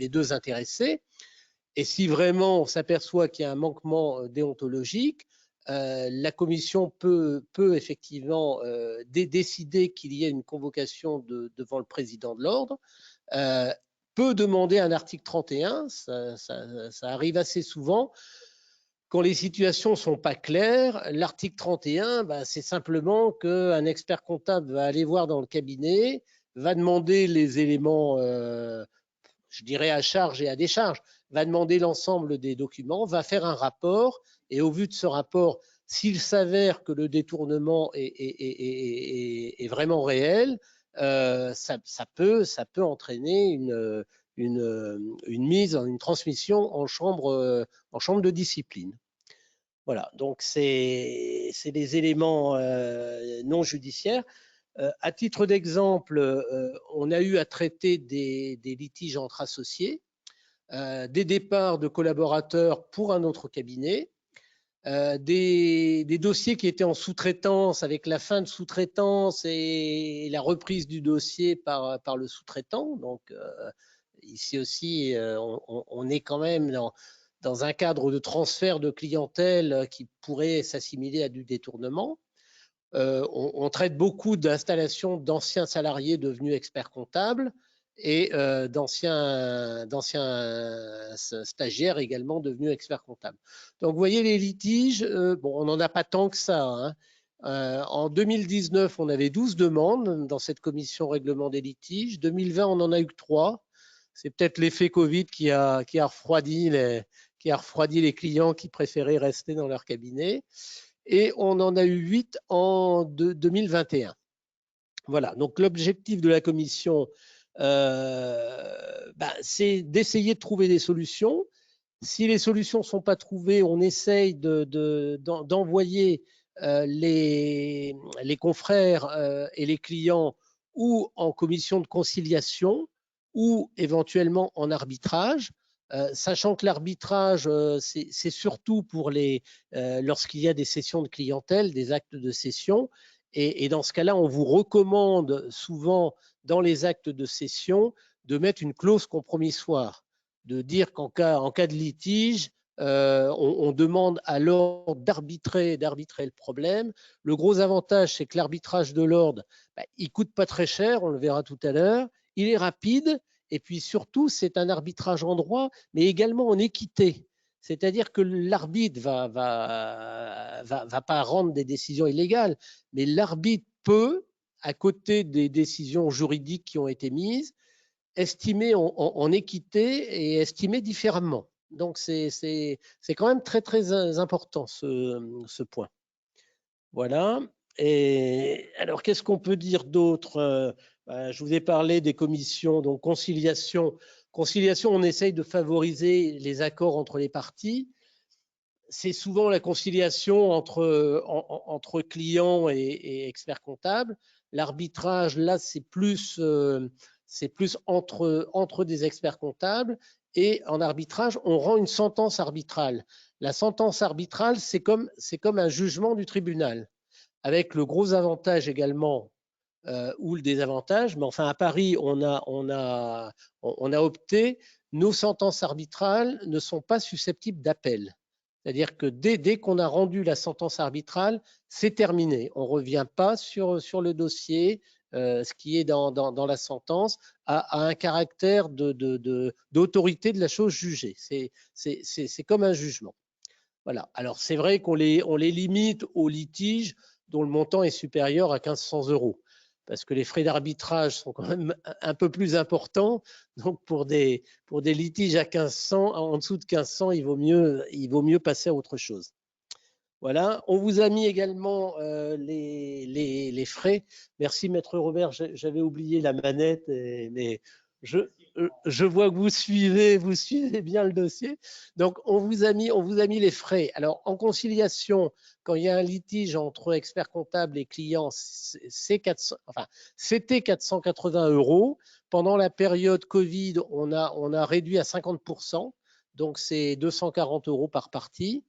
deux intéressés, et si vraiment on s'aperçoit qu'il y a un manquement déontologique, la commission peut effectivement décider qu'il y ait une convocation devant le président de l'ordre, peut demander un article 31, ça arrive assez souvent. quand les situations ne sont pas claires, l'article 31, c'est simplement qu'un expert comptable va aller voir dans le cabinet, va demander les éléments, je dirais à charge et à décharge, va demander l'ensemble des documents, va faire un rapport, et au vu de ce rapport, s'il s'avère que le détournement est vraiment réel, ça peut entraîner une transmission en chambre de discipline. Voilà, donc c'est des éléments non judiciaires. À titre d'exemple, on a eu à traiter des litiges entre associés, des départs de collaborateurs pour un autre cabinet, des dossiers qui étaient en sous-traitance avec la fin de sous-traitance et la reprise du dossier par le sous-traitant. Donc ici aussi, on est quand même dans un cadre de transfert de clientèle qui pourrait s'assimiler à du détournement. On traite beaucoup d'installations d'anciens salariés devenus experts comptables et d'anciens stagiaires également devenus experts comptables. Donc, vous voyez, les litiges, on n'en a pas tant que ça, hein. En 2019, on avait 12 demandes dans cette commission règlement des litiges. 2020, on n'en a eu que 3. C'est peut-être l'effet Covid qui a refroidi les clients qui préféraient rester dans leur cabinet. Et on en a eu 8 en 2021. Voilà, donc l'objectif de la commission, c'est d'essayer de trouver des solutions. Si les solutions ne sont pas trouvées, on essaye d'envoyer les confrères et les clients ou en commission de conciliation ou éventuellement en arbitrage. Sachant que l'arbitrage, c'est surtout pour lorsqu'il y a des cessions de clientèle, des actes de cession. Et dans ce cas-là, on vous recommande souvent dans les actes de cession de mettre une clause compromissoire, de dire qu'en cas de litige, on demande à l'ordre d'arbitrer le problème. Le gros avantage, c'est que l'arbitrage de l'ordre, il ne coûte pas très cher, on le verra tout à l'heure, il est rapide. Et puis surtout, c'est un arbitrage en droit, mais également en équité. C'est-à-dire que l'arbitre va pas rendre des décisions illégales, mais l'arbitre peut, à côté des décisions juridiques qui ont été mises, estimer en équité et estimer différemment. Donc c'est quand même très très important ce point. Voilà. Et alors qu'est-ce qu'on peut dire d'autre? Je vous ai parlé des commissions, donc conciliation. Conciliation, on essaye de favoriser les accords entre les parties. C'est souvent la conciliation entre clients et experts comptables. L'arbitrage, là, c'est plus entre des experts comptables. Et en arbitrage, on rend une sentence arbitrale. La sentence arbitrale, c'est comme un jugement du tribunal, avec le gros avantage également ou le désavantage. Mais enfin, à Paris, on a opté, nos sentences arbitrales ne sont pas susceptibles d'appel. C'est-à-dire que dès qu'on a rendu la sentence arbitrale, c'est terminé. On ne revient pas sur le dossier. Ce qui est dans la sentence a un caractère d'autorité de la chose jugée. C'est comme un jugement. Voilà. Alors, c'est vrai qu'on les limite aux litiges dont le montant est supérieur à 1 500 €. Parce que les frais d'arbitrage sont quand même un peu plus importants. Donc, pour des litiges à 1500, en dessous de 1500, il vaut mieux passer à autre chose. Voilà. On vous a mis également les frais. Merci, Maître Robert. J'avais oublié la manette, mais je vois que vous suivez bien le dossier. Donc, on vous a mis les frais. Alors, en conciliation, quand il y a un litige entre experts comptables et clients, c'était 480 €. Pendant la période Covid, on a réduit à 50%. Donc, c'est 240 € par partie.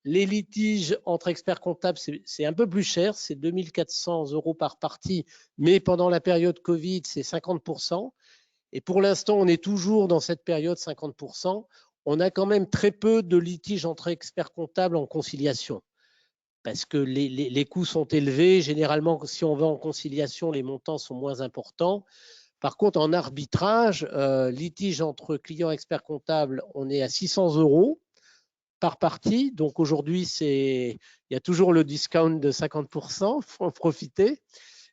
Les litiges entre experts comptables, c'est un peu plus cher, c'est 2 400 € par partie, mais pendant la période Covid, c'est 50%. Et pour l'instant, on est toujours dans cette période 50%. On a quand même très peu de litiges entre experts comptables en conciliation, parce que les coûts sont élevés. Généralement, si on va en conciliation, les montants sont moins importants. Par contre, en arbitrage, litige entre clients experts comptables, on est à 600 €. par partie. Donc aujourd'hui, il y a toujours le discount de 50%, il faut en profiter.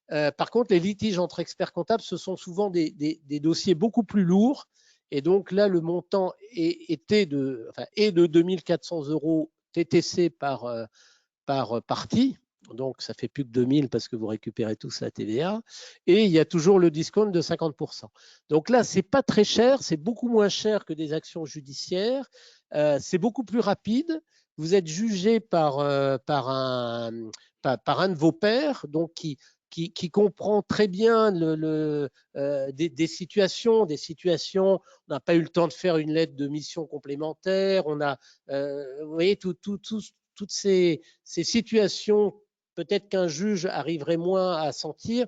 Par contre, les litiges entre experts comptables, ce sont souvent des dossiers beaucoup plus lourds. Et donc là, le montant est de 2400 € TTC par partie. Donc, ça fait plus que 2000 parce que vous récupérez tous la TVA. Et il y a toujours le discount de 50%. Donc là, c'est pas très cher, c'est beaucoup moins cher que des actions judiciaires. C'est beaucoup plus rapide. Vous êtes jugé par un de vos pairs, donc qui comprend très bien des situations. On n'a pas eu le temps de faire une lettre de mission complémentaire. On a, vous voyez, toutes ces situations, peut-être qu'un juge arriverait moins à sentir.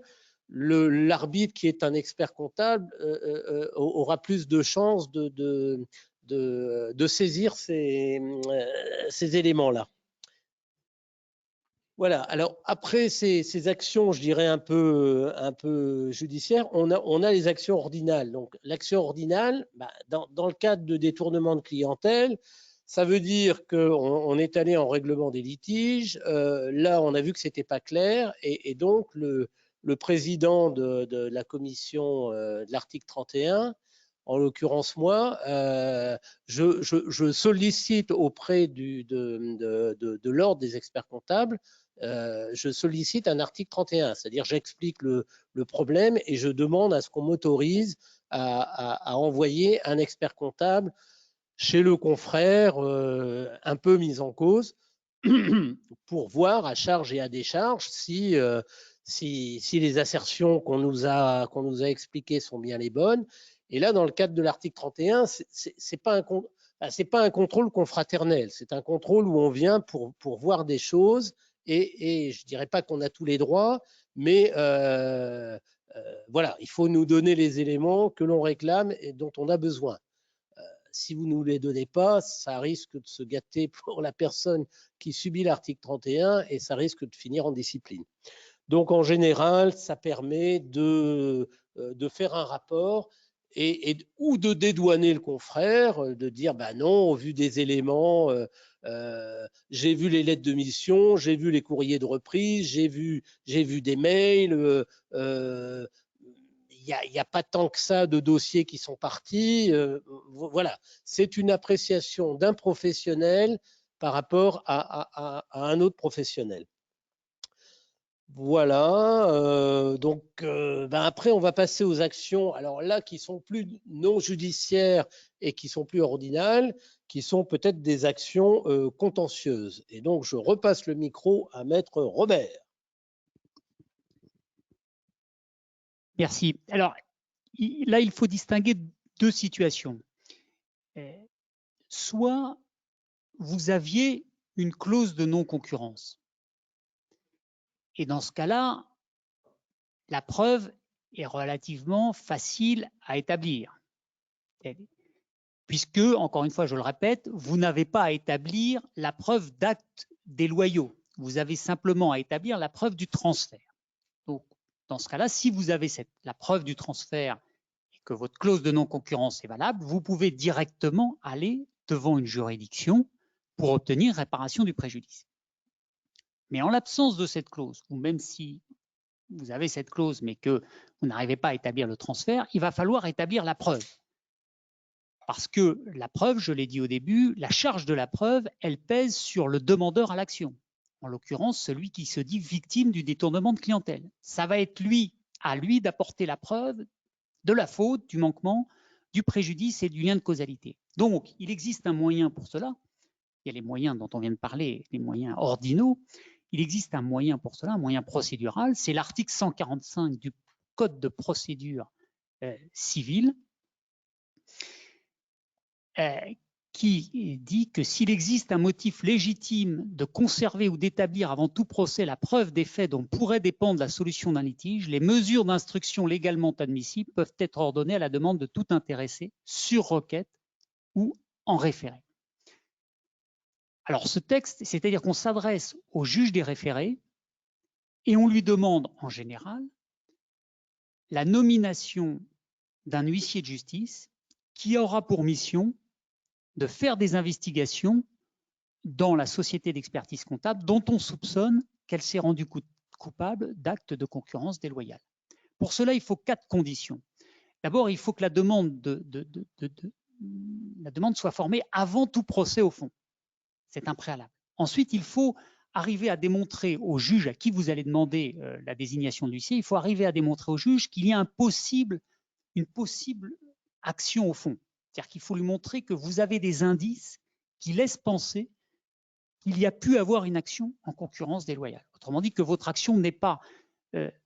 L'arbitre, qui est un expert comptable, aura plus de chances de saisir ces éléments-là. Voilà. Alors après ces actions, je dirais un peu judiciaires, on a les actions ordinales. Donc l'action ordinale, dans le cadre de détournement de clientèle, ça veut dire qu'on est allé en règlement des litiges. Là, on a vu que c'était pas clair, et donc le président de la commission de l'article 31, en l'occurrence moi, je sollicite auprès de l'ordre des experts comptables, je sollicite un article 31, c'est-à-dire j'explique le problème et je demande à ce qu'on m'autorise à envoyer un expert comptable chez le confrère un peu mis en cause pour voir à charge et à décharge si les assertions qu'on nous a expliquées sont bien les bonnes. Et là, dans le cadre de l'article 31, c'est pas un contrôle confraternel, c'est un contrôle où on vient pour voir des choses, et je dirais pas qu'on a tous les droits, mais voilà, il faut nous donner les éléments que l'on réclame et dont on a besoin. Si vous ne nous les donnez pas, ça risque de se gâter pour la personne qui subit l'article 31 et ça risque de finir en discipline. Donc en général, ça permet de faire un rapport ou de dédouaner le confrère, de dire non, au vu des éléments, j'ai vu les lettres de mission, j'ai vu les courriers de reprise, j'ai vu des mails, il n'y a pas tant que ça de dossiers qui sont partis. Voilà, c'est une appréciation d'un professionnel par rapport à un autre professionnel. Voilà, donc après on va passer aux actions, alors là qui sont plus non judiciaires et qui sont plus ordinales, qui sont peut-être des actions contentieuses. Et donc je repasse le micro à Maître Robert. Merci. Alors là, il faut distinguer deux situations. Soit vous aviez une clause de non-concurrence. Et dans ce cas-là, la preuve est relativement facile à établir. Puisque, encore une fois, je le répète, vous n'avez pas à établir la preuve d'actes déloyaux. Vous avez simplement à établir la preuve du transfert. Donc, dans ce cas-là, si vous avez la preuve du transfert et que votre clause de non-concurrence est valable, vous pouvez directement aller devant une juridiction pour obtenir réparation du préjudice. Mais en l'absence de cette clause, ou même si vous avez cette clause mais que vous n'arrivez pas à établir le transfert, il va falloir établir la preuve. Parce que la preuve, je l'ai dit au début, la charge de la preuve, elle pèse sur le demandeur à l'action. En l'occurrence, celui qui se dit victime du détournement de clientèle. Ça va être à lui d'apporter la preuve de la faute, du manquement, du préjudice et du lien de causalité. Donc, il existe un moyen pour cela. Il y a les moyens dont on vient de parler, les moyens ordinaux. Il existe un moyen pour cela, un moyen procédural. C'est l'article 145 du Code de procédure civile qui dit que s'il existe un motif légitime de conserver ou d'établir avant tout procès la preuve des faits dont pourrait dépendre la solution d'un litige, les mesures d'instruction légalement admissibles peuvent être ordonnées à la demande de tout intéressé sur requête ou en référé. Alors ce texte, c'est-à-dire qu'on s'adresse au juge des référés et on lui demande en général la nomination d'un huissier de justice qui aura pour mission de faire des investigations dans la société d'expertise comptable dont on soupçonne qu'elle s'est rendue coupable d'actes de concurrence déloyale. Pour cela, il faut 4 conditions. D'abord, il faut que la demande soit formée avant tout procès au fond. C'est un préalable. Ensuite, il faut arriver à démontrer au juge à qui vous allez demander la désignation de l'huissier, il faut arriver à démontrer au juge qu'il y a une possible action au fond. C'est-à-dire qu'il faut lui montrer que vous avez des indices qui laissent penser qu'il y a pu avoir une action en concurrence déloyale. Autrement dit, que votre action n'est pas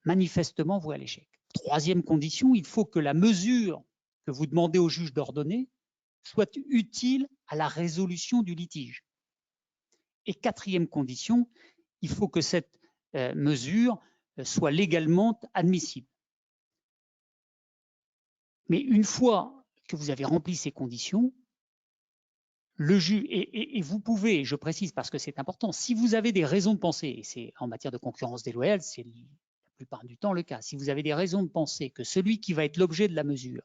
manifestement vouée à l'échec. Troisième condition, il faut que la mesure que vous demandez au juge d'ordonner soit utile à la résolution du litige. Et quatrième condition, il faut que cette mesure soit légalement admissible. Mais une fois que vous avez rempli ces conditions, le juge, et vous pouvez, je précise parce que c'est important, si vous avez des raisons de penser, et c'est en matière de concurrence déloyale, c'est la plupart du temps le cas, si vous avez des raisons de penser que celui qui va être l'objet de la mesure,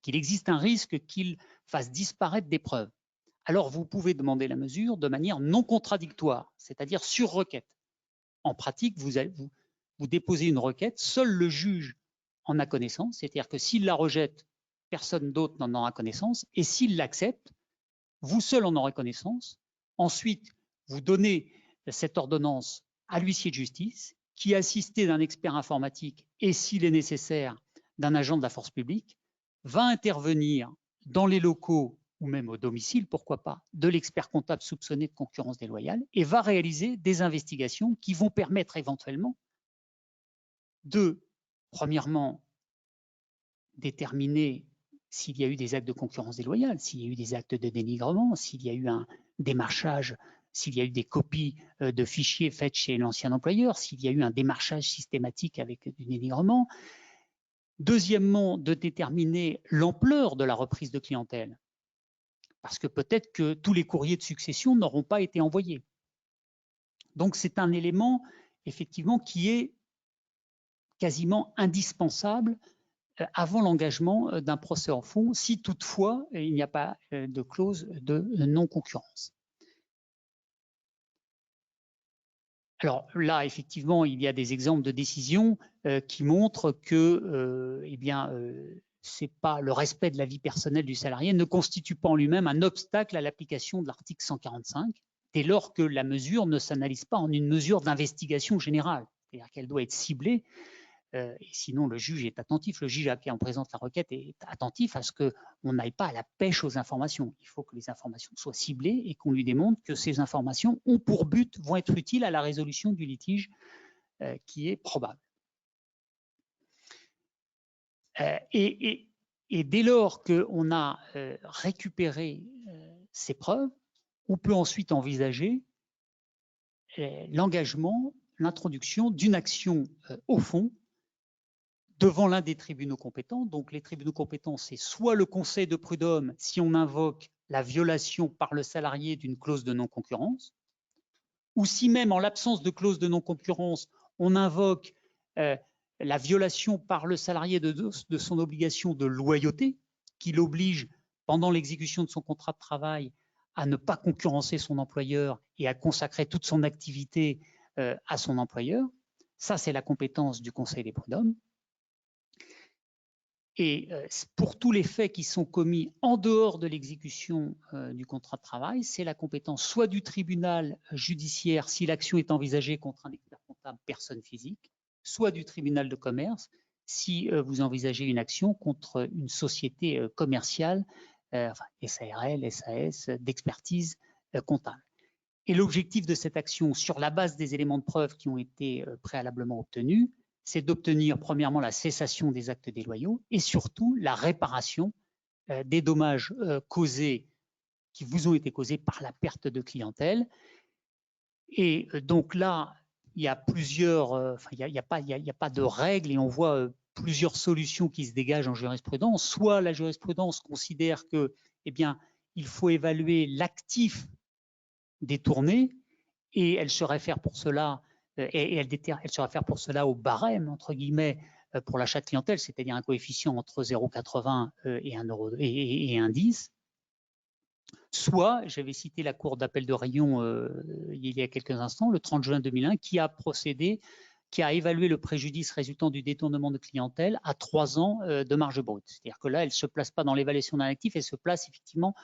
qu'il existe un risque qu'il fasse disparaître des preuves, alors vous pouvez demander la mesure de manière non contradictoire, c'est-à-dire sur requête. En pratique, vous déposez une requête, seul le juge en a connaissance, c'est-à-dire que s'il la rejette, personne d'autre n'en aura connaissance, et s'il l'accepte, vous seul en aurez connaissance. Ensuite, vous donnez cette ordonnance à l'huissier de justice, qui est assisté d'un expert informatique et, s'il est nécessaire, d'un agent de la force publique, va intervenir dans les locaux ou même au domicile, pourquoi pas, de l'expert comptable soupçonné de concurrence déloyale et va réaliser des investigations qui vont permettre éventuellement de, premièrement, déterminer s'il y a eu des actes de concurrence déloyale, s'il y a eu des actes de dénigrement, s'il y a eu un démarchage, s'il y a eu des copies de fichiers faites chez l'ancien employeur, s'il y a eu un démarchage systématique avec du dénigrement. Deuxièmement, de déterminer l'ampleur de la reprise de clientèle, parce que peut-être que tous les courriers de succession n'auront pas été envoyés. Donc c'est un élément effectivement qui est quasiment indispensable avant l'engagement d'un procès en fond, si toutefois il n'y a pas de clause de non-concurrence. Alors là, effectivement, il y a des exemples de décisions qui montrent que c'est pas le respect de la vie personnelle du salarié ne constitue pas en lui-même un obstacle à l'application de l'article 145, dès lors que la mesure ne s'analyse pas en une mesure d'investigation générale, c'est-à-dire qu'elle doit être ciblée. Et sinon, le juge est attentif, le juge à qui on présente la requête est attentif à ce qu'on n'aille pas à la pêche aux informations. Il faut que les informations soient ciblées et qu'on lui démontre que ces informations ont pour but, vont être utiles à la résolution du litige qui est probable. Et dès lors qu'on a récupéré ces preuves, on peut ensuite envisager l'engagement, l'introduction d'une action au fond devant l'un des tribunaux compétents. Donc les tribunaux compétents, c'est soit le conseil de prud'homme si on invoque la violation par le salarié d'une clause de non-concurrence, ou si même en l'absence de clause de non-concurrence, on invoque la violation par le salarié de son obligation de loyauté, qui l'oblige pendant l'exécution de son contrat de travail à ne pas concurrencer son employeur et à consacrer toute son activité à son employeur. Ça, c'est la compétence du conseil des prud'hommes. Et pour tous les faits qui sont commis en dehors de l'exécution du contrat de travail, c'est la compétence soit du tribunal judiciaire si l'action est envisagée contre un expert comptable personne physique, soit du tribunal de commerce si vous envisagez une action contre une société commerciale, SARL, SAS, d'expertise comptable. Et l'objectif de cette action, sur la base des éléments de preuve qui ont été préalablement obtenus, c'est d'obtenir premièrement la cessation des actes déloyaux et surtout la réparation des dommages causés, qui vous ont été causés par la perte de clientèle. Et donc là, il y a plusieurs, il n'y a pas de règles et on voit plusieurs solutions qui se dégagent en jurisprudence. Soit la jurisprudence considère que, eh bien, il faut évaluer l'actif détourné et elle se réfère pour cela elle se réfère pour cela au barème, entre guillemets, pour l'achat de clientèle, c'est-à-dire un coefficient entre 0,80 et 1,10 €. soit, j'avais cité la Cour d'appel de Rion il y a quelques instants, le 30 juin 2001, qui a évalué le préjudice résultant du détournement de clientèle à 3 ans de marge brute. C'est-à-dire que là, elle ne se place pas dans l'évaluation d'un actif, elle se place effectivement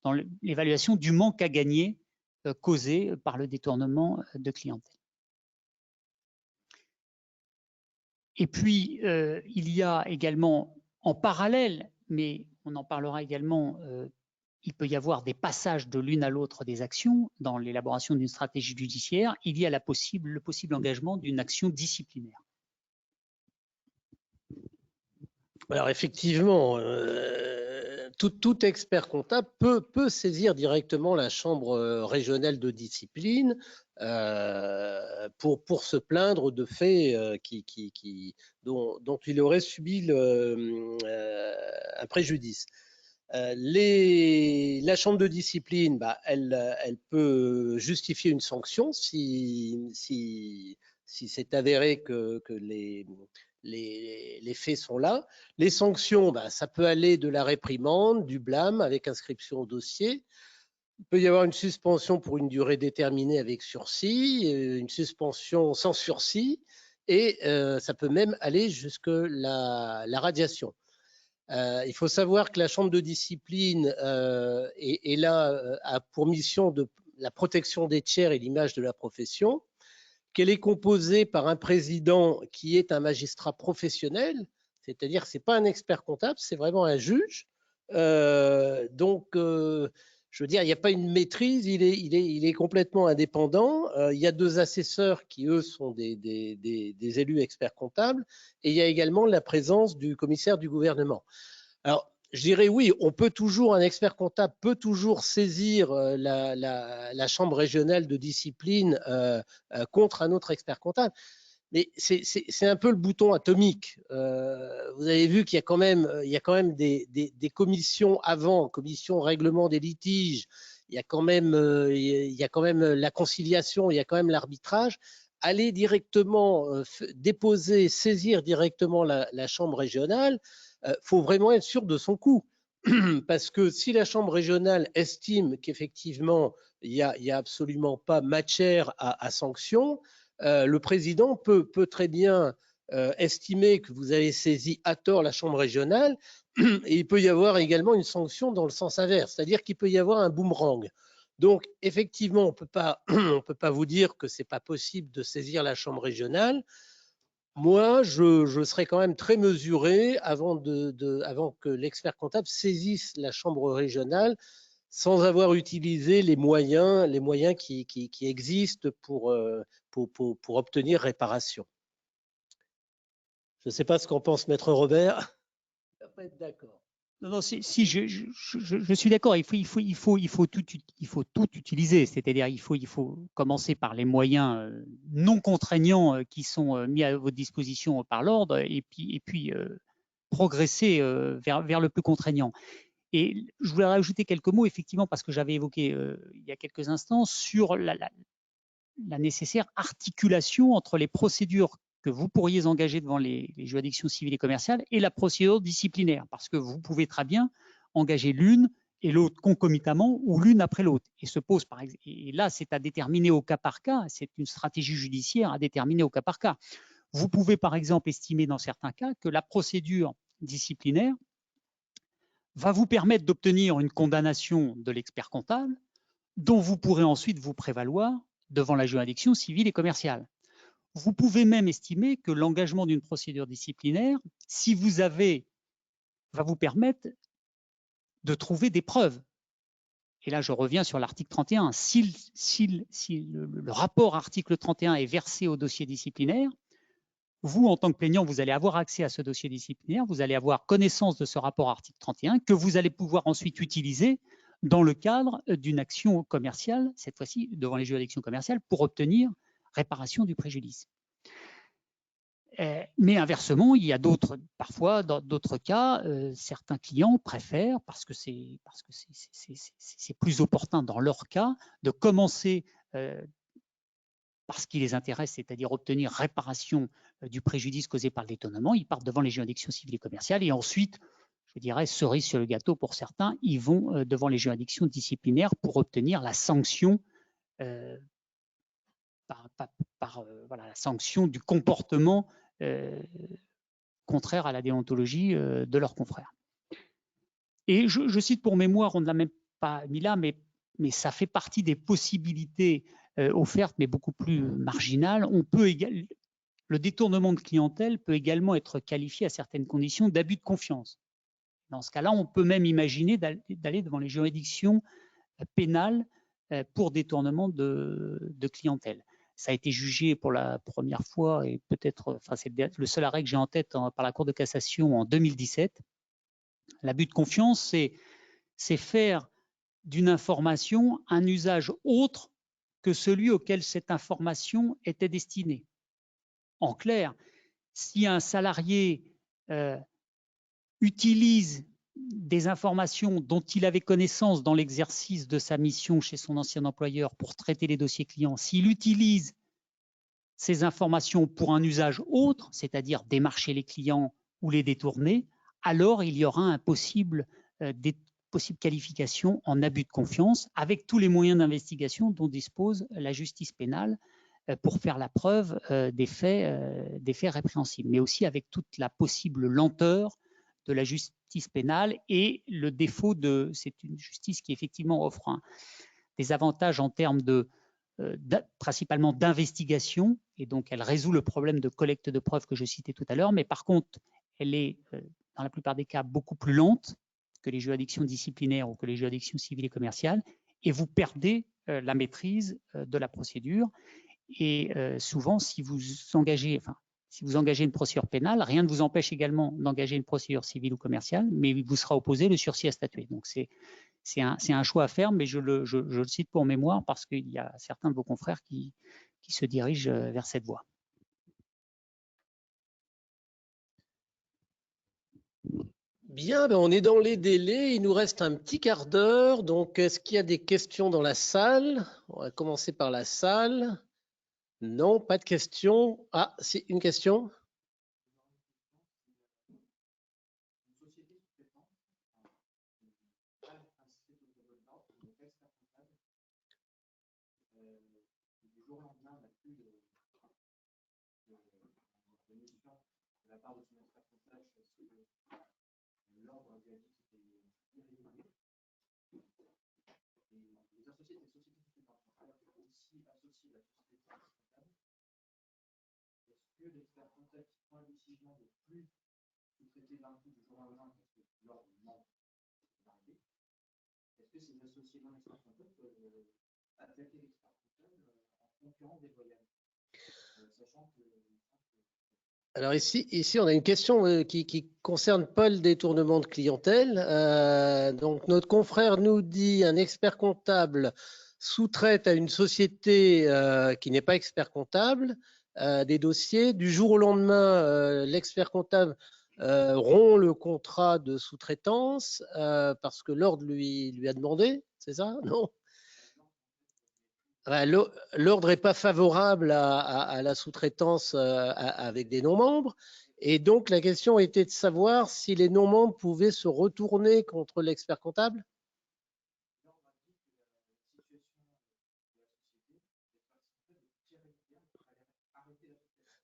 dans l'évaluation du manque à gagner causé par le détournement de clientèle. Et puis, il y a également en parallèle, mais on en parlera également, il peut y avoir des passages de l'une à l'autre des actions dans l'élaboration d'une stratégie judiciaire, il y a le possible engagement d'une action disciplinaire. Alors effectivement, tout expert comptable peut saisir directement la chambre régionale de discipline pour se plaindre de faits dont il aurait subi un préjudice. La chambre de discipline, elle peut justifier une sanction si c'est avéré que les faits sont là. Les sanctions, ça peut aller de la réprimande, du blâme avec inscription au dossier. Il peut y avoir une suspension pour une durée déterminée avec sursis, une suspension sans sursis, et ça peut même aller jusque la radiation. Il faut savoir que la chambre de discipline est là, a pour mission la protection des tiers et l'image de la profession, qu'elle est composée par un président qui est un magistrat professionnel, c'est-à-dire que ce n'est pas un expert comptable, c'est vraiment un juge. Je veux dire, il n'y a pas une maîtrise, il est complètement indépendant. Il y a 2 assesseurs qui, eux, sont des élus experts comptables, et il y a également la présence du commissaire du gouvernement. Alors, je dirais oui, un expert comptable peut toujours saisir la chambre régionale de discipline contre un autre expert comptable. Mais c'est un peu le bouton atomique. Vous avez vu qu'il y a quand même des commissions avant, commission règlement des litiges, il y a quand même la conciliation, il y a quand même l'arbitrage. Aller directement saisir directement la chambre régionale, faut vraiment être sûr de son coup. Parce que si la chambre régionale estime qu'effectivement, il n'y a absolument pas matière à sanction, le président peut très bien estimer que vous avez saisi à tort la chambre régionale, et il peut y avoir également une sanction dans le sens inverse, c'est-à-dire qu'il peut y avoir un boomerang. Donc, effectivement, on ne peut pas vous dire que ce n'est pas possible de saisir la chambre régionale. Moi, je serais quand même très mesuré avant que l'expert comptable saisisse la chambre régionale sans avoir utilisé les moyens qui existent pour obtenir réparation. Je ne sais pas ce qu'en pense Maître Robert. Il ne va pas être d'accord. Non, si je suis d'accord, il faut tout utiliser, c'est-à-dire il faut commencer par les moyens non contraignants qui sont mis à votre disposition par l'ordre, et puis progresser vers le plus contraignant. Et je voulais rajouter quelques mots, effectivement, parce que j'avais évoqué il y a quelques instants sur la nécessaire articulation entre les procédures que vous pourriez engager devant les juridictions civiles et commerciales et la procédure disciplinaire, parce que vous pouvez très bien engager l'une et l'autre concomitamment ou l'une après l'autre. Et là, c'est à déterminer au cas par cas, c'est une stratégie judiciaire à déterminer au cas par cas. Vous pouvez par exemple estimer dans certains cas que la procédure disciplinaire va vous permettre d'obtenir une condamnation de l'expert comptable dont vous pourrez ensuite vous prévaloir devant la juridiction civile et commerciale. Vous pouvez même estimer que l'engagement d'une procédure disciplinaire, va vous permettre de trouver des preuves. Et là, je reviens sur l'article 31. Si le rapport article 31 est versé au dossier disciplinaire, vous, en tant que plaignant, vous allez avoir accès à ce dossier disciplinaire, vous allez avoir connaissance de ce rapport article 31 que vous allez pouvoir ensuite utiliser dans le cadre d'une action commerciale, cette fois-ci devant les juridictions commerciales, pour obtenir réparation du préjudice. Mais inversement, il y a parfois, dans d'autres cas, certains clients préfèrent, parce que c'est plus opportun dans leur cas, de commencer par ce qui les intéresse, c'est-à-dire obtenir réparation du préjudice causé par le détournement. Ils partent devant les juridictions civiles et commerciales et ensuite, je je dirais, cerise sur le gâteau pour certains, ils vont devant les juridictions disciplinaires pour obtenir la sanction, voilà, la sanction du comportement contraire à la déontologie de leurs confrères. Et je cite pour mémoire, on ne l'a même pas mis là, mais ça fait partie des possibilités offertes, mais beaucoup plus marginales. Le détournement de clientèle peut également être qualifié à certaines conditions d'abus de confiance. Dans ce cas-là, on peut même imaginer d'aller devant les juridictions pénales pour détournement de clientèle. Ça a été jugé pour la première fois, et peut-être, enfin, c'est le seul arrêt que j'ai en tête par la Cour de cassation en 2017. L'abus de confiance, c'est faire d'une information un usage autre que celui auquel cette information était destinée. En clair, si un salarié utilise des informations dont il avait connaissance dans l'exercice de sa mission chez son ancien employeur pour traiter les dossiers clients, s'il utilise ces informations pour un usage autre, c'est-à-dire démarcher les clients ou les détourner, alors il y aura des possibles qualifications en abus de confiance avec tous les moyens d'investigation dont dispose la justice pénale pour faire la preuve des faits répréhensibles, mais aussi avec toute la possible lenteur de la justice pénale et le défaut c'est une justice qui effectivement offre des avantages en termes principalement d'investigation, et donc elle résout le problème de collecte de preuves que je citais tout à l'heure, mais par contre, elle est dans la plupart des cas beaucoup plus lente que les juridictions disciplinaires ou que les juridictions civiles et commerciales, et vous perdez la maîtrise de la procédure. Et souvent, si vous engagez une procédure pénale, rien ne vous empêche également d'engager une procédure civile ou commerciale, mais il vous sera opposé le sursis à statuer. Donc c'est un choix à faire, mais je le cite pour mémoire parce qu'il y a certains de vos confrères qui se dirigent vers cette voie. Bien, on est dans les délais, il nous reste un petit quart d'heure, donc est-ce qu'il y a des questions dans la salle? On va commencer par la salle. Non, pas de questions. Ah, si, une question. Alors ici, on a une question qui concerne pas le détournement de clientèle. Donc notre confrère nous dit un expert comptable sous-traite à une société qui n'est pas expert comptable des dossiers. Du jour au lendemain, l'expert comptable rompt le contrat de sous-traitance parce que l'ordre lui a demandé, c'est ça? Non? L'ordre n'est pas favorable à la sous-traitance avec des non-membres. Et donc, la question était de savoir si les non-membres pouvaient se retourner contre l'expert comptable.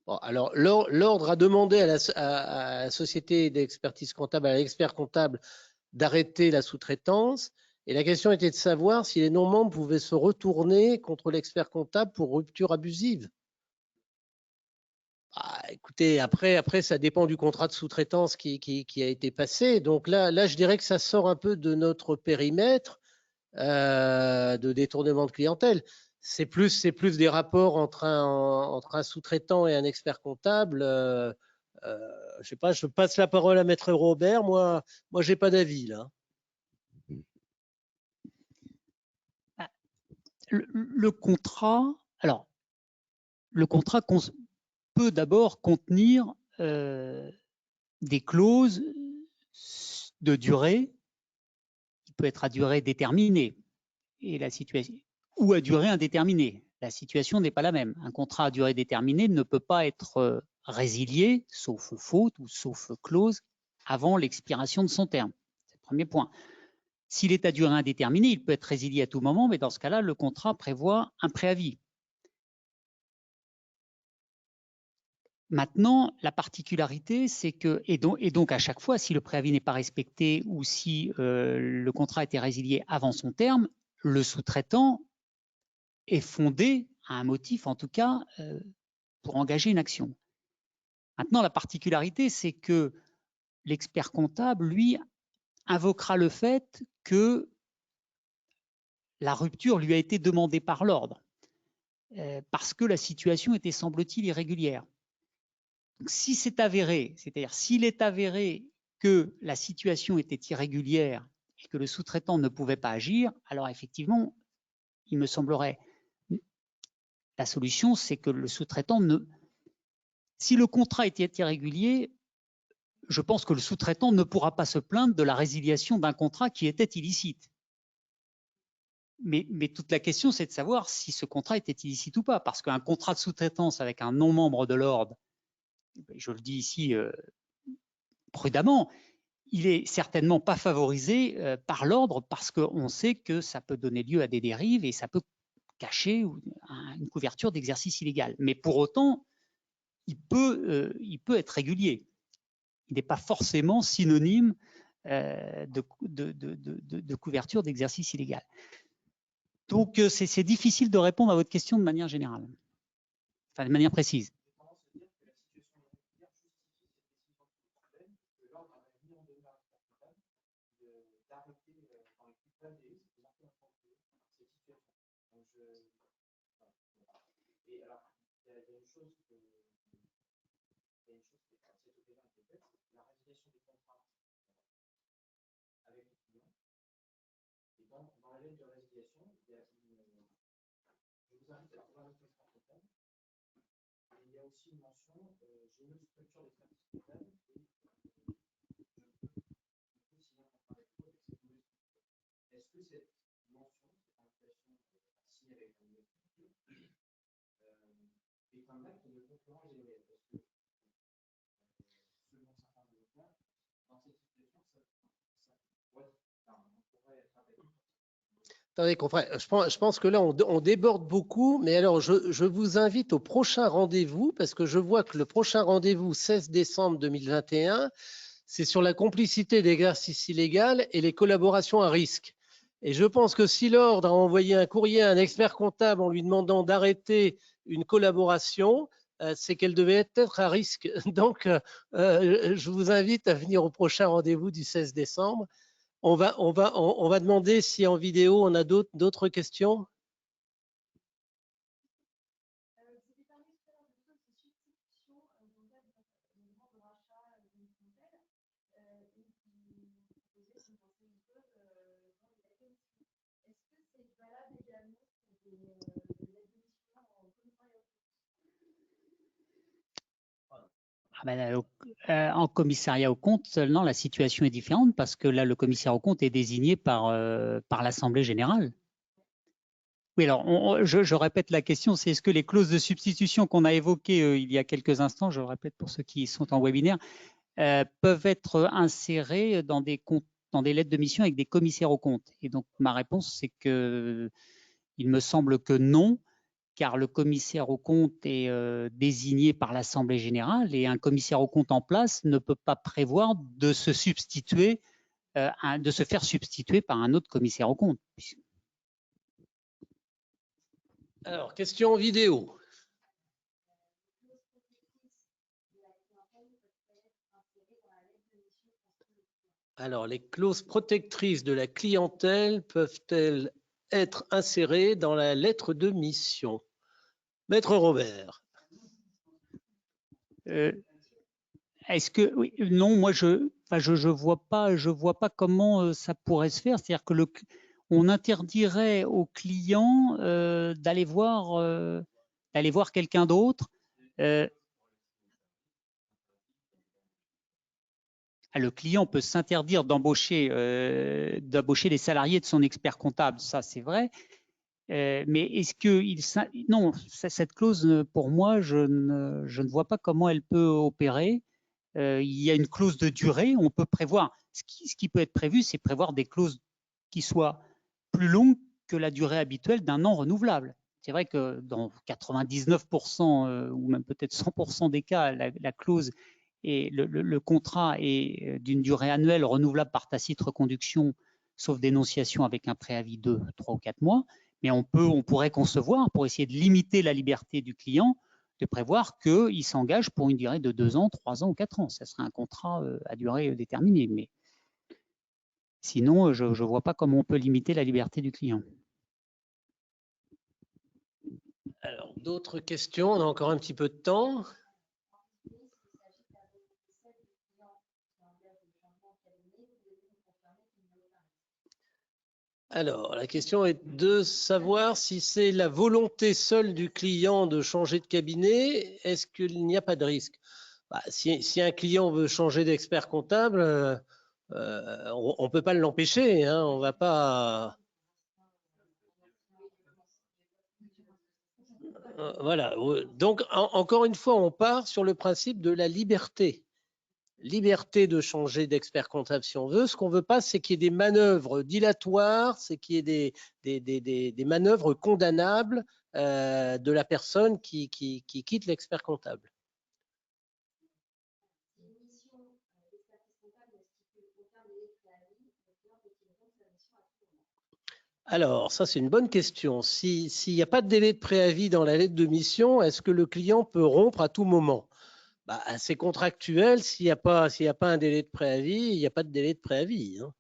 Bon, alors, l'ordre a demandé à la société d'expertise comptable, à l'expert comptable, d'arrêter la sous-traitance. Et la question était de savoir si les non-membres pouvaient se retourner contre l'expert comptable pour rupture abusive. Écoutez, après, ça dépend du contrat de sous-traitance qui a été passé. Donc là, je dirais que ça sort un peu de notre périmètre de détournement de clientèle. C'est plus des rapports entre un sous-traitant et un expert comptable. Je sais pas, je passe la parole à Maître Robert. Moi, j'ai pas d'avis là. Le contrat peut d'abord contenir des clauses de durée, qui peut être à durée déterminée, et la situation, ou à durée indéterminée. La situation n'est pas la même. Un contrat à durée déterminée ne peut pas être résilié, sauf faute ou sauf clause avant l'expiration de son terme. C'est le premier point. S'il est à durée indéterminée, il peut être résilié à tout moment, mais dans ce cas-là, le contrat prévoit un préavis. Maintenant, la particularité, c'est que, et donc à chaque fois, si le préavis n'est pas respecté ou si le contrat a été résilié avant son terme, le sous-traitant est fondé à un motif, en tout cas, pour engager une action. Maintenant, la particularité, c'est que l'expert comptable, lui, invoquera le fait que la rupture lui a été demandée par l'ordre, parce que la situation était, semble-t-il, irrégulière. Donc, si c'est avéré, c'est-à-dire s'il est avéré que la situation était irrégulière et que le sous-traitant ne pouvait pas agir, alors effectivement, il me semblerait, la solution, c'est que le sous-traitant ne... Si le contrat était irrégulier, je pense que le sous-traitant ne pourra pas se plaindre de la résiliation d'un contrat qui était illicite. Mais toute la question, c'est de savoir si ce contrat était illicite ou pas, parce qu'un contrat de sous-traitance avec un non-membre de l'ordre, je le dis ici prudemment, il est certainement pas favorisé par l'ordre, parce qu'on sait que ça peut donner lieu à des dérives et ça peut cacher une couverture d'exercice illégal. Mais pour autant, il peut être régulier. Il n'est pas forcément synonyme de couverture d'exercice illégal. Donc, c'est difficile de répondre à votre question de manière générale, enfin de manière précise. Dans la lettre de résiliation, il y a je vous invite à trouver un autre expert comptable. Et il y a aussi une mention, j'ai une autre structure d'expertise comptable et je peux signer un contrat avec vous avec cette nouvelle structure. Est-ce que cette mention, cette invitation à signer avec la nouvelle structure est un acte de concurrence déloyale? Parce que selon certains avocats, dans cette situation, ça pourrait être appelé. Attendez, confrère, je pense que là, on déborde beaucoup, mais alors je vous invite au prochain rendez-vous, parce que je vois que le prochain rendez-vous, 16 décembre 2021, c'est sur la complicité d'exercice illégal et les collaborations à risque. Et je pense que si l'ordre a envoyé un courrier à un expert comptable en lui demandant d'arrêter une collaboration, c'est qu'elle devait être à risque. Donc, je vous invite à venir au prochain rendez-vous du 16 décembre. On va demander si en vidéo on a d'autres questions. En commissariat aux comptes, seulement la situation est différente parce que là, le commissaire aux comptes est désigné par l'Assemblée générale. Oui, alors je répète la question, c'est est-ce que les clauses de substitution qu'on a évoquées il y a quelques instants, je le répète pour ceux qui sont en webinaire, peuvent être insérées dans des lettres de mission avec des commissaires aux comptes? Et donc, ma réponse, c'est que il me semble que non, car le commissaire aux comptes est désigné par l'Assemblée générale et un commissaire aux comptes en place ne peut pas prévoir de se substituer, de se faire substituer par un autre commissaire aux comptes. Alors, question vidéo. Alors, les clauses protectrices de la clientèle peuvent-elles être insérées dans la lettre de mission? Maître Robert. Est-ce que oui, non, moi je vois pas comment ça pourrait se faire. C'est-à-dire que on interdirait aux clients d'aller voir quelqu'un d'autre. Le client peut s'interdire d'embaucher les salariés de son expert comptable, ça c'est vrai. Mais est-ce que non, cette clause, pour moi, je ne vois pas comment elle peut opérer. il y a une clause de durée. On peut prévoir, ce qui peut être prévu, c'est prévoir des clauses qui soient plus longues que la durée habituelle d'un an renouvelable. C'est vrai que dans 99% ou même peut-être 100% des cas, la clause et le contrat est d'une durée annuelle renouvelable par tacite reconduction, sauf dénonciation avec un préavis de 3 ou 4 mois. Mais on pourrait concevoir, pour essayer de limiter la liberté du client, de prévoir qu'il s'engage pour une durée de 2 ans, 3 ans ou 4 ans. Ça serait un contrat à durée déterminée. Mais sinon, je ne vois pas comment on peut limiter la liberté du client. Alors, d'autres questions? On a encore un petit peu de temps. Alors, la question est de savoir si c'est la volonté seule du client de changer de cabinet, est-ce qu'il n'y a pas de risque? Si un client veut changer d'expert comptable, on ne peut pas l'empêcher, hein, on ne va pas… Voilà. Donc, encore une fois, on part sur le principe de la liberté. Liberté de changer d'expert comptable si on veut. Ce qu'on ne veut pas, c'est qu'il y ait des manœuvres dilatoires, c'est qu'il y ait des manœuvres condamnables de la personne qui quitte l'expert comptable. Alors, ça, c'est une bonne question. S'il n'y a pas de délai de préavis dans la lettre de mission, est-ce que le client peut rompre à tout moment? C'est contractuel. S'il n'y a pas un délai de préavis, il n'y a pas de délai de préavis. Hein.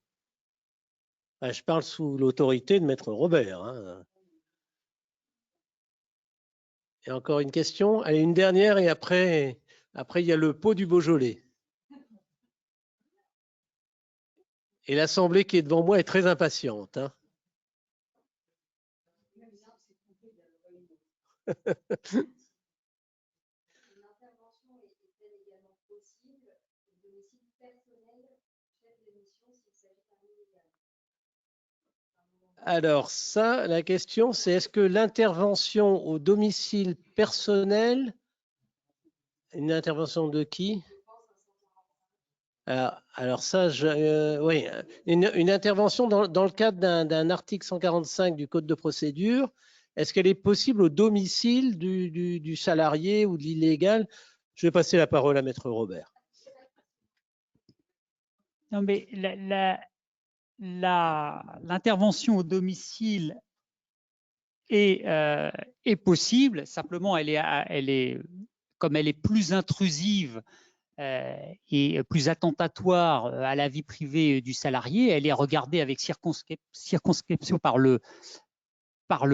Je parle sous l'autorité de Maître Robert. Hein. Et encore une question? Allez, une dernière et après il y a le pot du Beaujolais. Et l'Assemblée qui est devant moi est très impatiente. Hein. Alors ça, la question, c'est est-ce que l'intervention au domicile personnel, une intervention de qui? Alors ça, oui, une intervention dans le cadre d'un article 145 du Code de procédure, est-ce qu'elle est possible au domicile du salarié ou de l'illégal? Je vais passer la parole à Maître Robert. Non, mais l'intervention au domicile est possible, simplement comme elle est plus intrusive et plus attentatoire à la vie privée du salarié, elle est regardée avec circonscription par le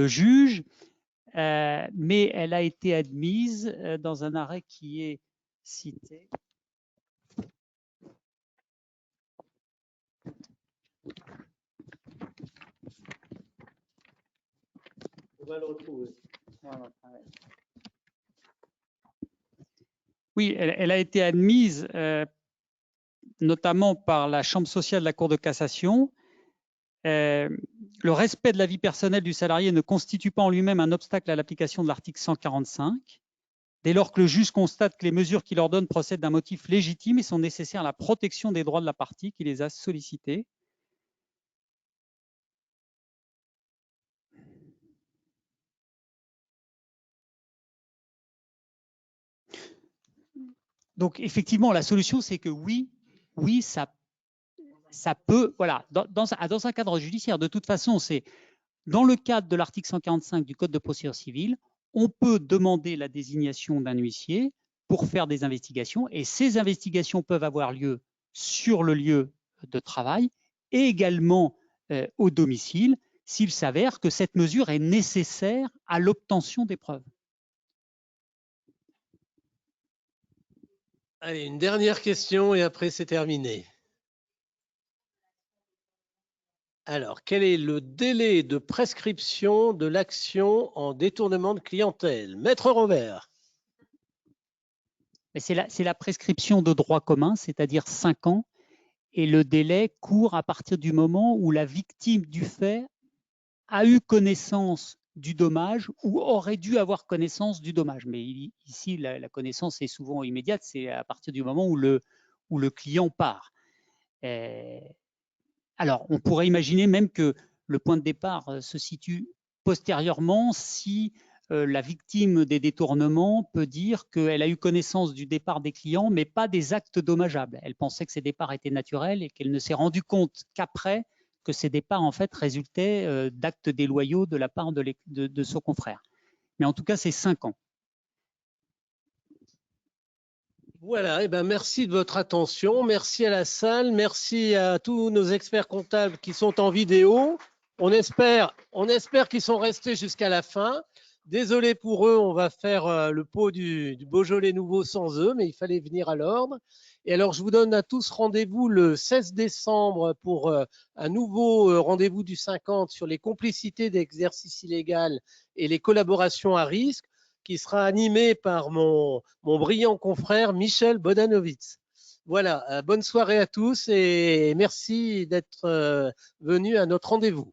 juge, mais elle a été admise dans un arrêt qui est cité. On va le retrouver. Oui, elle a été admise notamment par la Chambre sociale de la Cour de cassation. Le respect de la vie personnelle du salarié ne constitue pas en lui-même un obstacle à l'application de l'article 145, dès lors que le juge constate que les mesures qu'il ordonne procèdent d'un motif légitime et sont nécessaires à la protection des droits de la partie qui les a sollicités. Donc, effectivement, la solution, c'est que oui, ça peut, voilà, dans un cadre judiciaire, de toute façon, c'est dans le cadre de l'article 145 du Code de procédure civile, on peut demander la désignation d'un huissier pour faire des investigations, et ces investigations peuvent avoir lieu sur le lieu de travail et également au domicile, s'il s'avère que cette mesure est nécessaire à l'obtention des preuves. Allez, une dernière question et après c'est terminé. Alors, quel est le délai de prescription de l'action en détournement de clientèle? Maître Robert. C'est la prescription de droit commun, c'est-à-dire 5 ans, et le délai court à partir du moment où la victime du fait a eu connaissance du dommage ou aurait dû avoir connaissance du dommage. Mais ici, la connaissance est souvent immédiate, c'est à partir du moment où le client part. Alors, on pourrait imaginer même que le point de départ se situe postérieurement si la victime des détournements peut dire qu'elle a eu connaissance du départ des clients, mais pas des actes dommageables. Elle pensait que ces départs étaient naturels et qu'elle ne s'est rendue compte qu'après que ces départs en fait résultaient d'actes déloyaux de la part de son confrère. Mais en tout cas, c'est 5 ans. Voilà, merci de votre attention, merci à la salle, merci à tous nos experts comptables qui sont en vidéo. On espère qu'ils sont restés jusqu'à la fin. Désolé pour eux, on va faire le pot du Beaujolais nouveau sans eux, mais il fallait venir à l'ordre. Et alors, je vous donne à tous rendez-vous le 16 décembre pour un nouveau rendez-vous du 50 sur les complicités d'exercice illégal et les collaborations à risque, qui sera animé par mon brillant confrère Michel Bodanovitz. Voilà, bonne soirée à tous et merci d'être venus à notre rendez-vous.